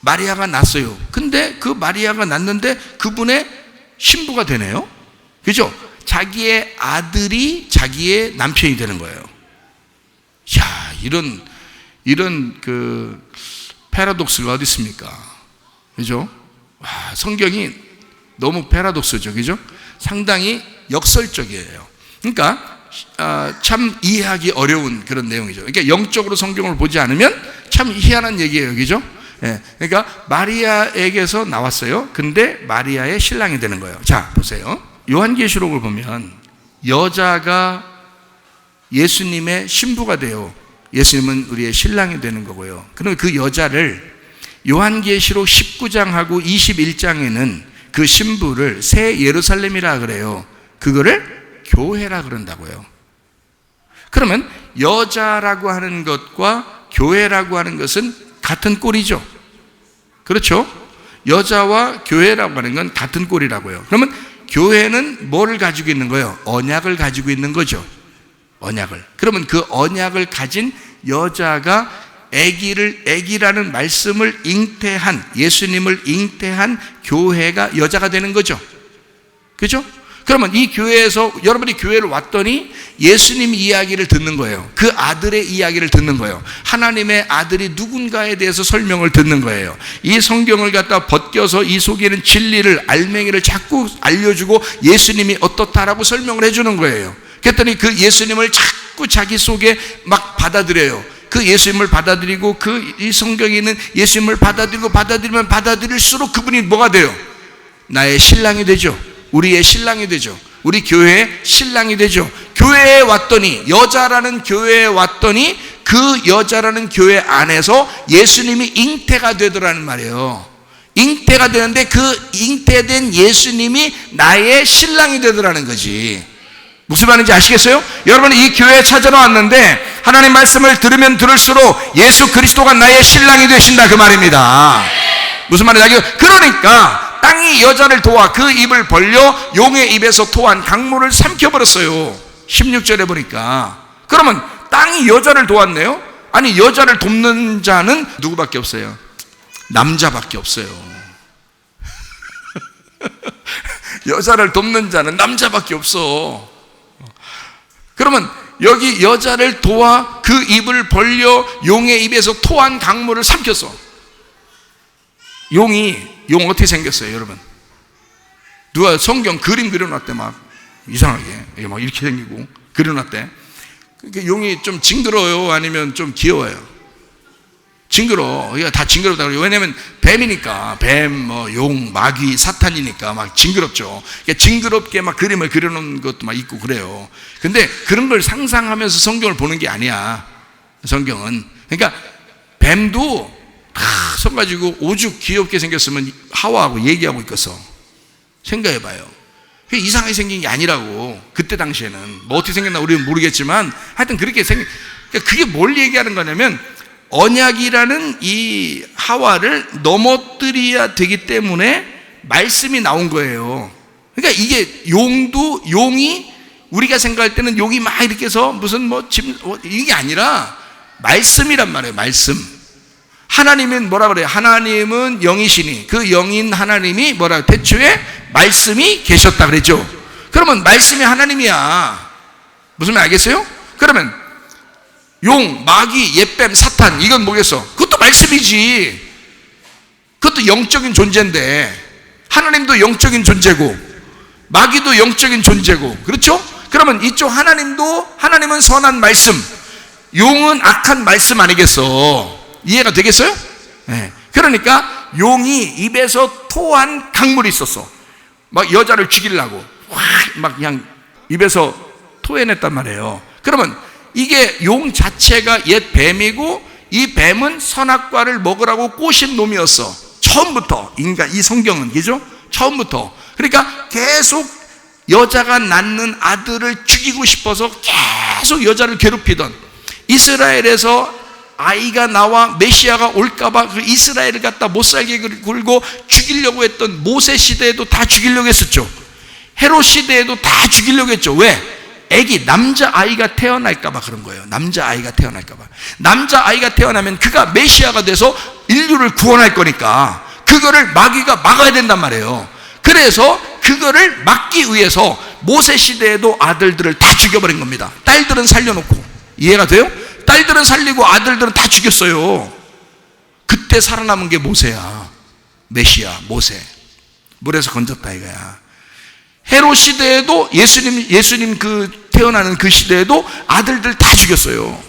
마리아가 낳았어요. 근데 그 마리아가 낳는데 그분의 신부가 되네요. 그죠? 자기의 아들이 자기의 남편이 되는 거예요. 야, 이런 그 패러독스가 어디 있습니까? 그죠? 와, 성경이 너무 패러독스죠. 그죠? 상당히 역설적이에요. 그러니까 참 이해하기 어려운 그런 내용이죠. 그러니까 영적으로 성경을 보지 않으면 참 희한한 얘기예요. 그죠? 그러니까 마리아에게서 나왔어요. 근데 마리아의 신랑이 되는 거예요. 자, 보세요. 요한계시록을 보면 여자가 예수님의 신부가 돼요. 예수님은 우리의 신랑이 되는 거고요. 그럼 그 여자를 요한계시록 19장하고 21장에는 그 신부를 새 예루살렘이라 그래요. 그거를 교회라 그런다고요. 그러면 여자라고 하는 것과 교회라고 하는 것은 같은 꼴이죠. 그렇죠? 여자와 교회라고 하는 건 같은 꼴이라고요. 그러면 교회는 뭐를 가지고 있는 거예요? 언약을 가지고 있는 거죠. 언약을. 그러면 그 언약을 가진 여자가 아기라는 말씀을 잉태한, 예수님을 잉태한 교회가 여자가 되는 거죠. 그죠? 그러면 이 교회에서 여러분이 교회를 왔더니 예수님 이야기를 듣는 거예요. 그 아들의 이야기를 듣는 거예요. 하나님의 아들이 누군가에 대해서 설명을 듣는 거예요. 이 성경을 갖다 벗겨서 이 속에는 진리를, 알맹이를 자꾸 알려주고 예수님이 어떻다라고 설명을 해주는 거예요. 그랬더니 그 예수님을 자꾸 자기 속에 막 받아들여요. 그 예수님을 받아들이고 이 성경에 있는 예수님을 받아들이면 받아들일수록 그분이 뭐가 돼요? 나의 신랑이 되죠. 우리의 신랑이 되죠. 우리 교회의 신랑이 되죠. 교회에 왔더니, 여자라는 교회에 왔더니 그 여자라는 교회 안에서 예수님이 잉태가 되더라는 말이에요. 잉태가 되는데 그 잉태된 예수님이 나의 신랑이 되더라는 거지. 무슨 말인지 아시겠어요? 여러분, 이 교회에 찾아왔는데 하나님 말씀을 들으면 들을수록 예수 그리스도가 나의 신랑이 되신다, 그 말입니다. 무슨 말이냐? 그러니까 땅이 여자를 도와 그 입을 벌려 용의 입에서 토한 강물을 삼켜버렸어요. 16절에 보니까. 그러면 땅이 여자를 도왔네요? 아니, 여자를 돕는 자는 누구밖에 없어요? 남자밖에 없어요. 여자를 돕는 자는 남자밖에 없어. 그러면 여기 여자를 도와 그 입을 벌려 용의 입에서 토한 강물을 삼켰어. 용 어떻게 생겼어요, 여러분? 누가 성경 그림 그려놨대, 막 이상하게 막 이렇게 생기고 그려놨대. 그러니까 용이 좀 징그러워요, 아니면 좀 귀여워요? 징그러워. 다 징그럽다고 그래요. 왜냐면 뱀이니까. 뱀, 용, 마귀, 사탄이니까 막 징그럽죠. 그러니까 징그럽게 막 그림을 그려놓은 것도 막 있고 그래요. 근데 그런 걸 상상하면서 성경을 보는 게 아니야, 성경은. 그러니까 뱀도 다 서가지고 오죽 귀엽게 생겼으면 하와하고 얘기하고 있겠어. 생각해봐요. 이상하게 생긴 게 아니라고. 그때 당시에는 뭐 어떻게 생겼나 우리는 모르겠지만 하여튼 그렇게 그러니까 그게 뭘 얘기하는 거냐면 언약이라는 이 하와를 넘어뜨려야 되기 때문에 말씀이 나온 거예요. 그러니까 이게 용이 우리가 생각할 때는 용이 막 이렇게 해서 무슨 이게 아니라 말씀이란 말이에요. 말씀. 하나님은 뭐라 그래요? 하나님은 영이시니 그 영인 하나님이 뭐라 태초에 말씀이 계셨다 그랬죠. 그러면 말씀이 하나님이야. 무슨 말 알겠어요? 그러면 용, 마귀, 옛뱀, 사탄, 이건 뭐겠어? 그것도 말씀이지. 그것도 영적인 존재인데 하나님도 영적인 존재고 마귀도 영적인 존재고, 그렇죠? 그러면 이쪽 하나님은 선한 말씀, 용은 악한 말씀 아니겠어? 이해가 되겠어요? 네. 그러니까 용이 입에서 토한 강물이 있었어. 막 여자를 죽이려고 막 그냥 입에서 토해냈단 말이에요. 그러면 이게 용 자체가 옛 뱀이고 이 뱀은 선악과를 먹으라고 꼬신 놈이었어. 처음부터. 이 성경은, 그죠? 처음부터. 그러니까 계속 여자가 낳는 아들을 죽이고 싶어서 계속 여자를 괴롭히던, 이스라엘에서 아이가 나와 메시아가 올까봐 그 이스라엘을 갖다 못살게 굴고 죽이려고 했던 모세 시대에도 다 죽이려고 했었죠. 헤롯 시대에도 다 죽이려고 했죠. 왜? 애기, 남자아이가 태어날까봐 그런 거예요. 남자아이가 태어날까봐. 남자아이가 태어나면 그가 메시아가 돼서 인류를 구원할 거니까 그거를 마귀가 막아야 된단 말이에요. 그래서 그거를 막기 위해서 모세 시대에도 아들들을 다 죽여버린 겁니다. 딸들은 살려놓고. 이해가 돼요? 딸들은 살리고 아들들은 다 죽였어요. 그때 살아남은 게 모세야. 메시아, 모세. 물에서 건졌다 이거야. 헤롯 시대에도 예수님 그 태어나는 그 시대에도 아들들 다 죽였어요.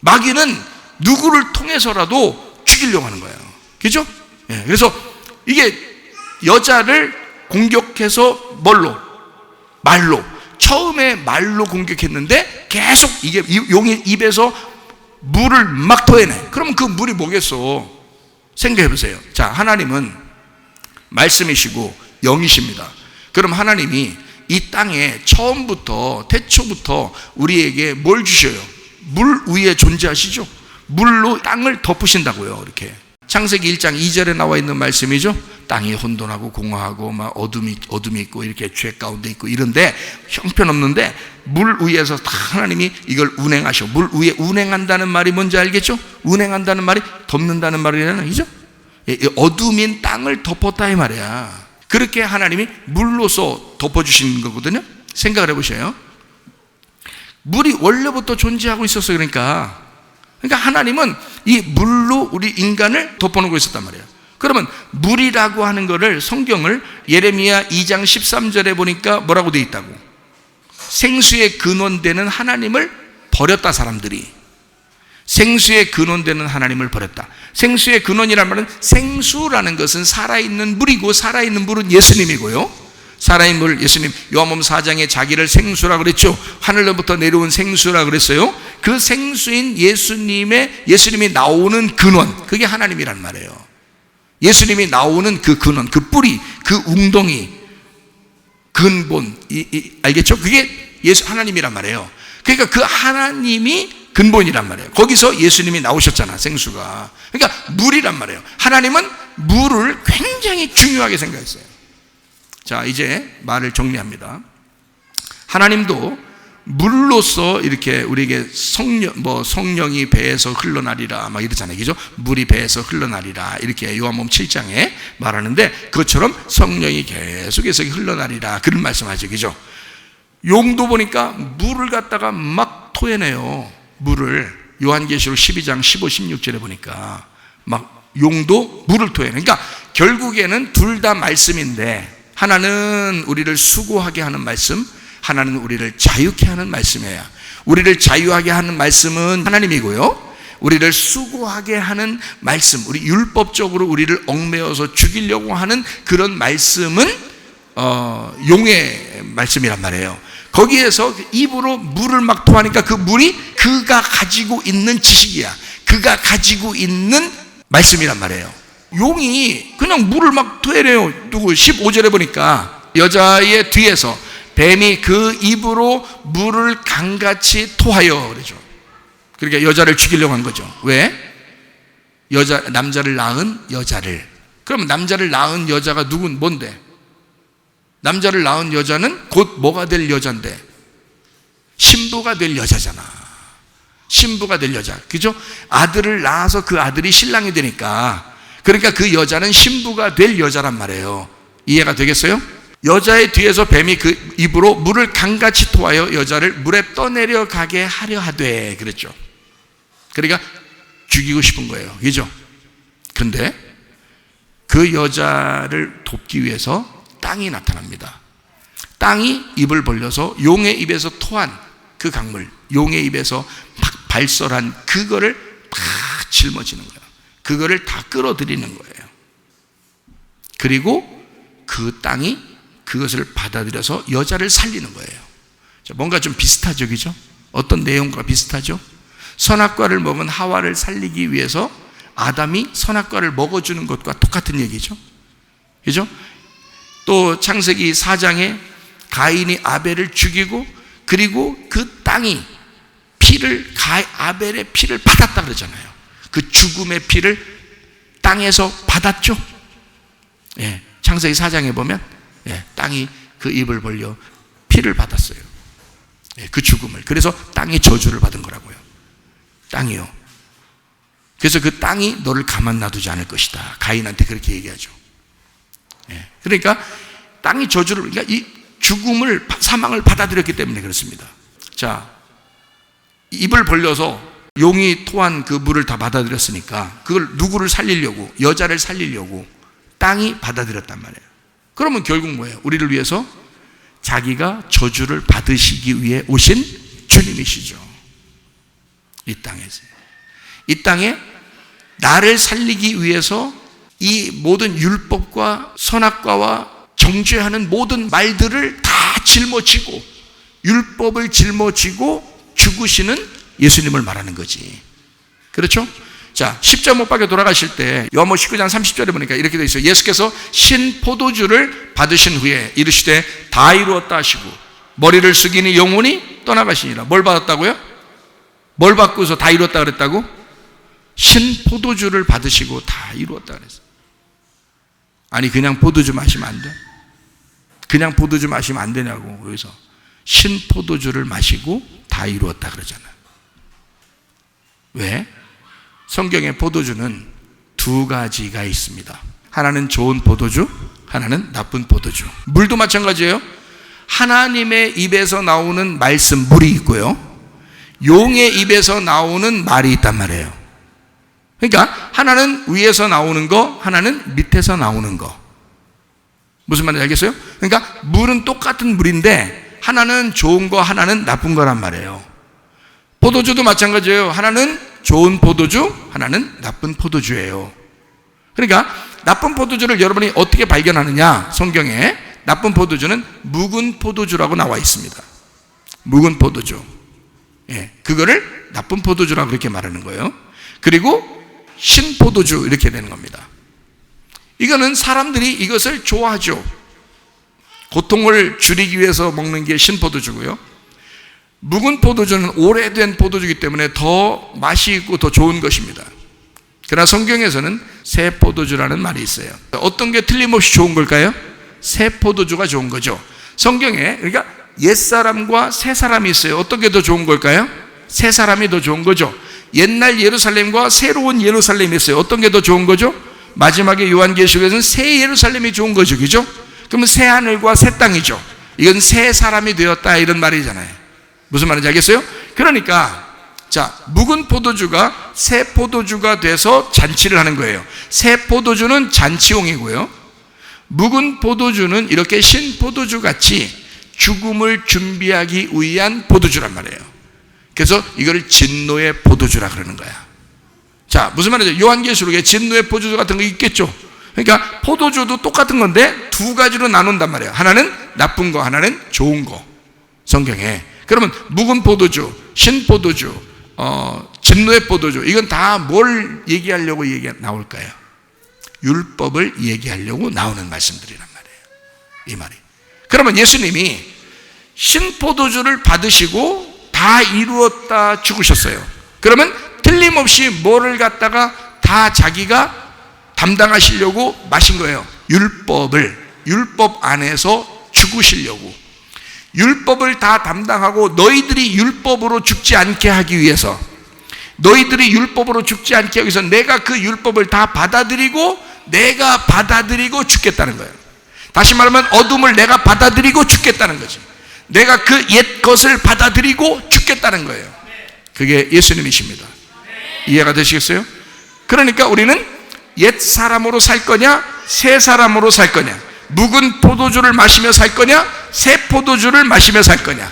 마귀는 누구를 통해서라도 죽이려고 하는 거예요. 그죠? 예, 그래서 이게 여자를 공격해서 말로. 처음에 말로 공격했는데 계속 이게 용의 입에서 물을 막 토해내. 그러면 그 물이 뭐겠어? 생각해 보세요. 자, 하나님은 말씀이시고 영이십니다. 그럼 하나님이 이 땅에 처음부터 태초부터 우리에게 뭘 주셔요? 물 위에 존재하시죠? 물로 땅을 덮으신다고요. 이렇게 창세기 1장 2절에 나와 있는 말씀이죠. 땅이 혼돈하고 공허하고 막 어둠이 있고 이렇게 죄 가운데 있고 이런데 형편없는데 물 위에서 다 하나님이 이걸 운행하셔. 물 위에 운행한다는 말이 뭔지 알겠죠? 운행한다는 말이 덮는다는 말이라는 얘기죠. 어둠인 땅을 덮었다 이 말이야. 그렇게 하나님이 물로서 덮어주시는 거거든요. 생각을 해보셔요. 물이 원래부터 존재하고 있었어요. 그러니까 하나님은 이 물로 우리 인간을 덮어놓고 있었단 말이에요. 그러면 물이라고 하는 거를 성경을 예레미야 2장 13절에 보니까 뭐라고 되어 있다고? 생수의 근원되는 하나님을 버렸다. 사람들이 생수의 근원되는 하나님을 버렸다. 생수의 근원이라는 말은, 생수라는 것은 살아있는 물이고 살아있는 물은 예수님이고요. 살아있는 물, 예수님 요한복음 4장에 자기를 생수라고 그랬죠. 하늘로부터 내려온 생수라고 그랬어요. 그 생수인 예수님이 나오는 근원, 그게 하나님이란 말이에요. 예수님이 나오는 그 근원, 그 뿌리, 그 웅덩이, 근본, 알겠죠? 그게 하나님이란 말이에요. 그러니까 그 하나님이 근본이란 말이에요. 거기서 예수님이 나오셨잖아, 생수가. 그러니까 물이란 말이에요. 하나님은 물을 굉장히 중요하게 생각했어요. 자, 이제 말을 정리합니다. 하나님도 물로서 이렇게 우리에게 성령이 배에서 흘러나리라 막 이러잖아요, 그죠? 물이 배에서 흘러나리라 이렇게 요한복음 7장에 말하는데, 그것처럼 성령이 계속해서 흘러나리라 그런 말씀하죠, 그죠? 용도 보니까 물을 갖다가 막 토해내요. 물을 요한계시록 12장 15, 16절에 보니까 막 용도 물을 토해내. 그러니까 결국에는 둘 다 말씀인데, 하나는 우리를 수고하게 하는 말씀, 하나는 우리를 자유케 하는 말씀이에요. 우리를 자유하게 하는 말씀은 하나님이고요, 우리를 수고하게 하는 말씀, 우리 율법적으로 우리를 얽매어서 죽이려고 하는 그런 말씀은 용의 말씀이란 말이에요. 거기에서 입으로 물을 막 토하니까 그 물이 그가 가지고 있는 지식이야. 그가 가지고 있는 말씀이란 말이에요. 용이 그냥 물을 막 토해내요. 누구 15절에 보니까 여자의 뒤에서 뱀이 그 입으로 물을 강같이 토하여 그러죠. 그러니까 여자를 죽이려고 한 거죠. 왜? 남자를 낳은 여자를. 그럼 남자를 낳은 여자가 뭔데? 남자를 낳은 여자는 곧 뭐가 될 여자인데? 신부가 될 여자잖아. 신부가 될 여자, 그죠? 아들을 낳아서 그 아들이 신랑이 되니까, 그러니까 그 여자는 신부가 될 여자란 말이에요. 이해가 되겠어요? 여자의 뒤에서 뱀이 그 입으로 물을 강같이 토하여 여자를 물에 떠내려 가게 하려 하되 그랬죠. 그러니까 죽이고 싶은 거예요, 그죠? 근데 그 여자를 돕기 위해서 땅이 나타납니다. 땅이 입을 벌려서 용의 입에서 토한 그 강물, 용의 입에서 막 발설한 그거를 다 짊어지는 거예요. 그거를 다 끌어들이는 거예요. 그리고 그 땅이 그것을 받아들여서 여자를 살리는 거예요. 뭔가 좀 비슷하죠, 그죠? 어떤 내용과 비슷하죠? 선악과를 먹은 하와를 살리기 위해서 아담이 선악과를 먹어주는 것과 똑같은 얘기죠, 그죠? 또 창세기 4장에 가인이 아벨을 죽이고, 그리고 그 땅이 아벨의 피를 받았다 그러잖아요. 그 죽음의 피를 땅에서 받았죠. 예, 창세기 4장에 보면 땅이 그 입을 벌려 피를 받았어요. 그 죽음을. 그래서 땅이 저주를 받은 거라고요. 땅이요. 그래서 그 땅이 너를 가만 놔두지 않을 것이다. 가인한테 그렇게 얘기하죠. 그러니까 땅이 저주를, 그러니까 이 죽음을, 사망을 받아들였기 때문에 그렇습니다. 자, 입을 벌려서 용이 토한 그 물을 다 받아들였으니까 그걸 누구를 살리려고, 여자를 살리려고 땅이 받아들였단 말이에요. 그러면 결국 뭐예요? 우리를 위해서 자기가 저주를 받으시기 위해 오신 주님이시죠. 이 땅에서. 이 땅에 나를 살리기 위해서 이 모든 율법과 선악과와 정죄하는 모든 말들을 다 짊어지고, 율법을 짊어지고 죽으시는 예수님을 말하는 거지. 그렇죠? 자, 십자가 못 박혀 돌아가실 때 요한복음 19장 30절에 보니까 이렇게 되어 있어요. 예수께서 신 포도주를 받으신 후에 이르시되 다 이루었다 하시고 머리를 숙이니 영혼이 떠나가시니라. 뭘 받았다고요? 뭘 받고서 다 이루었다 그랬다고? 신 포도주를 받으시고 다 이루었다 그랬어요. 아니, 그냥 포도주 마시면 안 돼? 그냥 포도주 마시면 안 되냐고. 여기서 신 포도주를 마시고 다 이루었다 그러잖아요. 왜? 성경의 포도주는 두 가지가 있습니다. 하나는 좋은 포도주, 하나는 나쁜 포도주. 물도 마찬가지예요. 하나님의 입에서 나오는 말씀, 물이 있고요, 용의 입에서 나오는 말이 있단 말이에요. 그러니까 하나는 위에서 나오는 거, 하나는 밑에서 나오는 거. 무슨 말인지 알겠어요? 그러니까 물은 똑같은 물인데 하나는 좋은 거, 하나는 나쁜 거란 말이에요. 포도주도 마찬가지예요. 하나는 좋은 포도주, 하나는 나쁜 포도주예요. 그러니까 나쁜 포도주를 여러분이 어떻게 발견하느냐? 성경에 나쁜 포도주는 묵은 포도주라고 나와 있습니다. 묵은 포도주. 그거를 나쁜 포도주라고 그렇게 말하는 거예요. 그리고 신포도주 이렇게 되는 겁니다. 이거는 사람들이 이것을 좋아하죠. 고통을 줄이기 위해서 먹는 게 신포도주고요, 묵은 포도주는 오래된 포도주이기 때문에 더 맛이 있고 더 좋은 것입니다. 그러나 성경에서는 새 포도주라는 말이 있어요. 어떤 게 틀림없이 좋은 걸까요? 새 포도주가 좋은 거죠. 성경에 그러니까 옛사람과 새사람이 있어요. 어떤 게 더 좋은 걸까요? 새사람이 더 좋은 거죠. 옛날 예루살렘과 새로운 예루살렘이 있어요. 어떤 게 더 좋은 거죠? 마지막에 요한계시록에서는 새 예루살렘이 좋은 거죠. 그죠? 그러면 새 하늘과 새 땅이죠. 이건 새 사람이 되었다 이런 말이잖아요. 무슨 말인지 알겠어요? 그러니까 자, 묵은 포도주가 새 포도주가 돼서 잔치를 하는 거예요. 새 포도주는 잔치용이고요, 묵은 포도주는 이렇게 신 포도주 같이 죽음을 준비하기 위한 포도주란 말이에요. 그래서 이걸 진노의 포도주라 그러는 거야. 자, 무슨 말이죠? 요한계시록에 진노의 포도주 같은 거 있겠죠. 그러니까 포도주도 똑같은 건데 두 가지로 나눈단 말이에요. 하나는 나쁜 거, 하나는 좋은 거. 성경에. 그러면 묵은 포도주, 신 포도주, 진노의 포도주, 이건 다 뭘 얘기하려고 나올까요? 율법을 얘기하려고 나오는 말씀들이란 말이에요. 이 말이. 그러면 예수님이 신포도주를 받으시고 다 이루었다 죽으셨어요. 그러면 틀림없이 뭐를 갖다가 다 자기가 담당하시려고 마신 거예요. 율법 안에서 죽으시려고. 율법을 다 담당하고 너희들이 율법으로 죽지 않게 하기 위해서, 너희들이 율법으로 죽지 않게 하기 위해서 내가 그 율법을 다 받아들이고 죽겠다는 거예요. 다시 말하면 어둠을 내가 받아들이고 죽겠다는 거지. 내가 그 옛 것을 받아들이고 죽겠다는 거예요. 그게 예수님이십니다. 이해가 되시겠어요? 그러니까 우리는 옛 사람으로 살 거냐, 새 사람으로 살 거냐, 묵은 포도주를 마시며 살 거냐, 새 포도주를 마시며 살 거냐.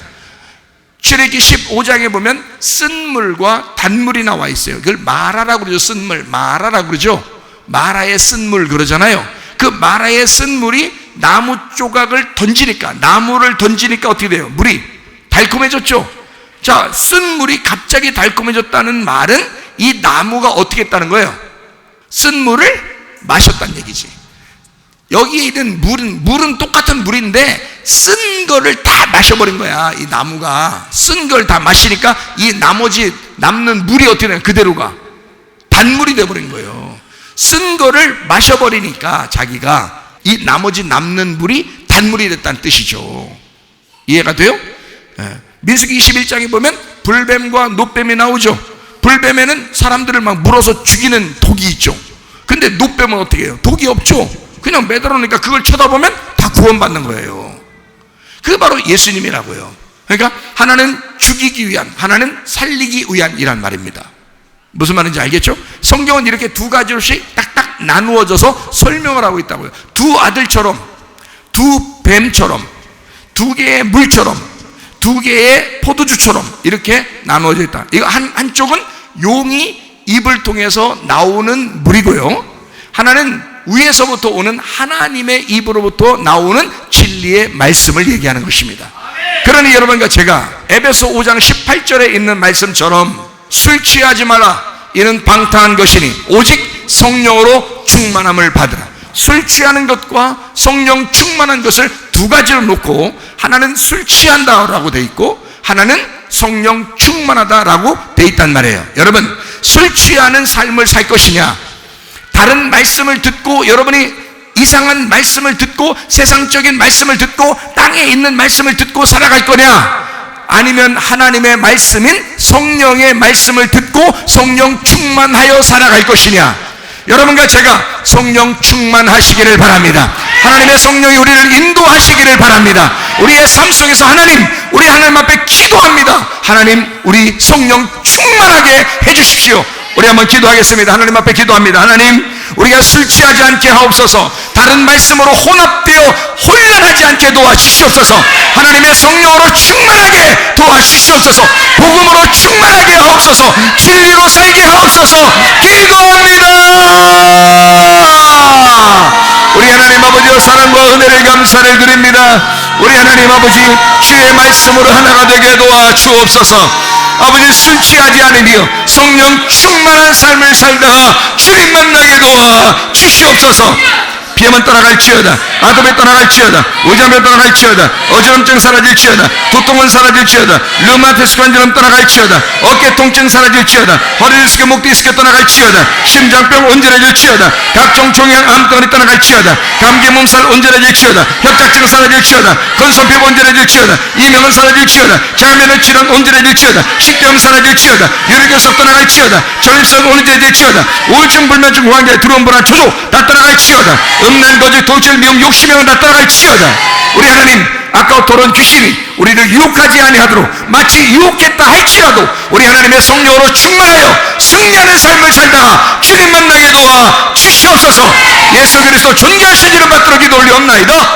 출애굽기 15장에 보면 쓴물과 단물이 나와 있어요. 그걸 마라라고 그러죠. 쓴물, 마라라고 그러죠. 마라의 쓴물 그러잖아요. 그 마라의 쓴물이 나무 조각을 던지니까, 나무를 던지니까 어떻게 돼요? 물이 달콤해졌죠. 자, 쓴물이 갑자기 달콤해졌다는 말은 이 나무가 어떻게 했다는 거예요? 쓴물을 마셨다는 얘기지. 여기에 있는 물은 똑같은 물인데 쓴 거를 다 마셔버린 거야. 이 나무가 쓴 걸 다 마시니까 이 나머지 남는 물이 어떻게 되냐, 그대로가 단물이 돼버린 거예요. 쓴 거를 마셔버리니까 자기가 이 나머지 남는 물이 단물이 됐다는 뜻이죠. 이해가 돼요? 민수기 21장에 보면 불뱀과 노뱀이 나오죠. 불뱀에는 사람들을 막 물어서 죽이는 독이 있죠. 근데 노뱀은 어떻게 해요? 독이 없죠. 그냥 매달아 놓으니까 그걸 쳐다보면 다 구원받는 거예요. 그게 바로 예수님이라고요. 그러니까 하나는 죽이기 위한, 하나는 살리기 위한 이란 말입니다. 무슨 말인지 알겠죠? 성경은 이렇게 두 가지로씩 딱딱 나누어져서 설명을 하고 있다고요. 두 아들처럼, 두 뱀처럼, 두 개의 물처럼, 두 개의 포도주처럼 이렇게 나누어져 있다. 이거 한쪽은 용이 입을 통해서 나오는 물이고요, 하나는 위에서부터 오는 하나님의 입으로부터 나오는 진리의 말씀을 얘기하는 것입니다. 그러니 여러분과 제가 에베소 5장 18절에 있는 말씀처럼 술 취하지 마라, 이는 방탕한 것이니 오직 성령으로 충만함을 받으라. 술 취하는 것과 성령 충만한 것을 두 가지로 놓고, 하나는 술 취한다라고 돼 있고 하나는 성령 충만하다라고 돼 있단 말이에요. 여러분, 술 취하는 삶을 살 것이냐, 다른 말씀을 듣고 여러분이 이상한 말씀을 듣고 세상적인 말씀을 듣고 땅에 있는 말씀을 듣고 살아갈 거냐, 아니면 하나님의 말씀인 성령의 말씀을 듣고 성령 충만하여 살아갈 것이냐. 여러분과 제가 성령 충만하시기를 바랍니다. 하나님의 성령이 우리를 인도하시기를 바랍니다. 우리의 삶 속에서 우리 하나님 앞에 기도합니다. 하나님, 우리 성령 충만하게 해주십시오. 우리 한번 기도하겠습니다. 하나님 앞에 기도합니다. 하나님, 우리가 술 취하지 않게 하옵소서. 다른 말씀으로 혼합되어 혼란하지 않게 도와주시옵소서. 하나님의 성령으로 충만하게 도와주시옵소서. 복음으로 충만하게 하옵소서. 진리로 살게 하옵소서. 기도합니다. 우리 하나님 아버지의 사랑과 은혜를 감사를 드립니다. 우리 하나님 아버지, 주의 말씀으로 하나가 되게 도와주옵소서. 아버지, 술 취하지 않으며 성령 충만한 삶을 살다가 주님 만나게 도와 주시옵소서. 비염은 떠나갈지어다. 아토피 떠나갈지어다. 의장병 떠나갈지어다. 어지럼증 사라질지어다. 두통은 사라질지어다. 류마티스 관절염 떠나갈지어다. 어깨 통증 사라질지어다. 허리 디스크, 목 디스크 떠나갈지어다. 심장병 온전해질지어다. 각종 종양 암덩어리 떠나갈지어다. 감기 몸살 온전해질지어다. 협착증 사라질지어다. 건선피부 온전해질지어다. 이명은 사라질지어다. 장면의 질환 온전해질지어다. 식도염 사라질지어다. 유리교석 떠나갈지어다. 전립선 온전해질지어다. 우울증, 불면증, 호황제, 두려움, 불안, 초조 다 떠나갈지어다. 음란, 거짓, 도질, 미움, 욕심형은 다 떠나갈지어다. 우리 하나님, 아까 돌아온 귀신이 우리를 유혹하지 아니하도록 마치 유혹했다 할지라도 우리 하나님의 성령으로 충만하여 승리하는 삶을 살다가 주님 만나게 도와 주시옵소서. 예수 그리스도 존귀하신 이름 받들어 기도 올리옵나이다.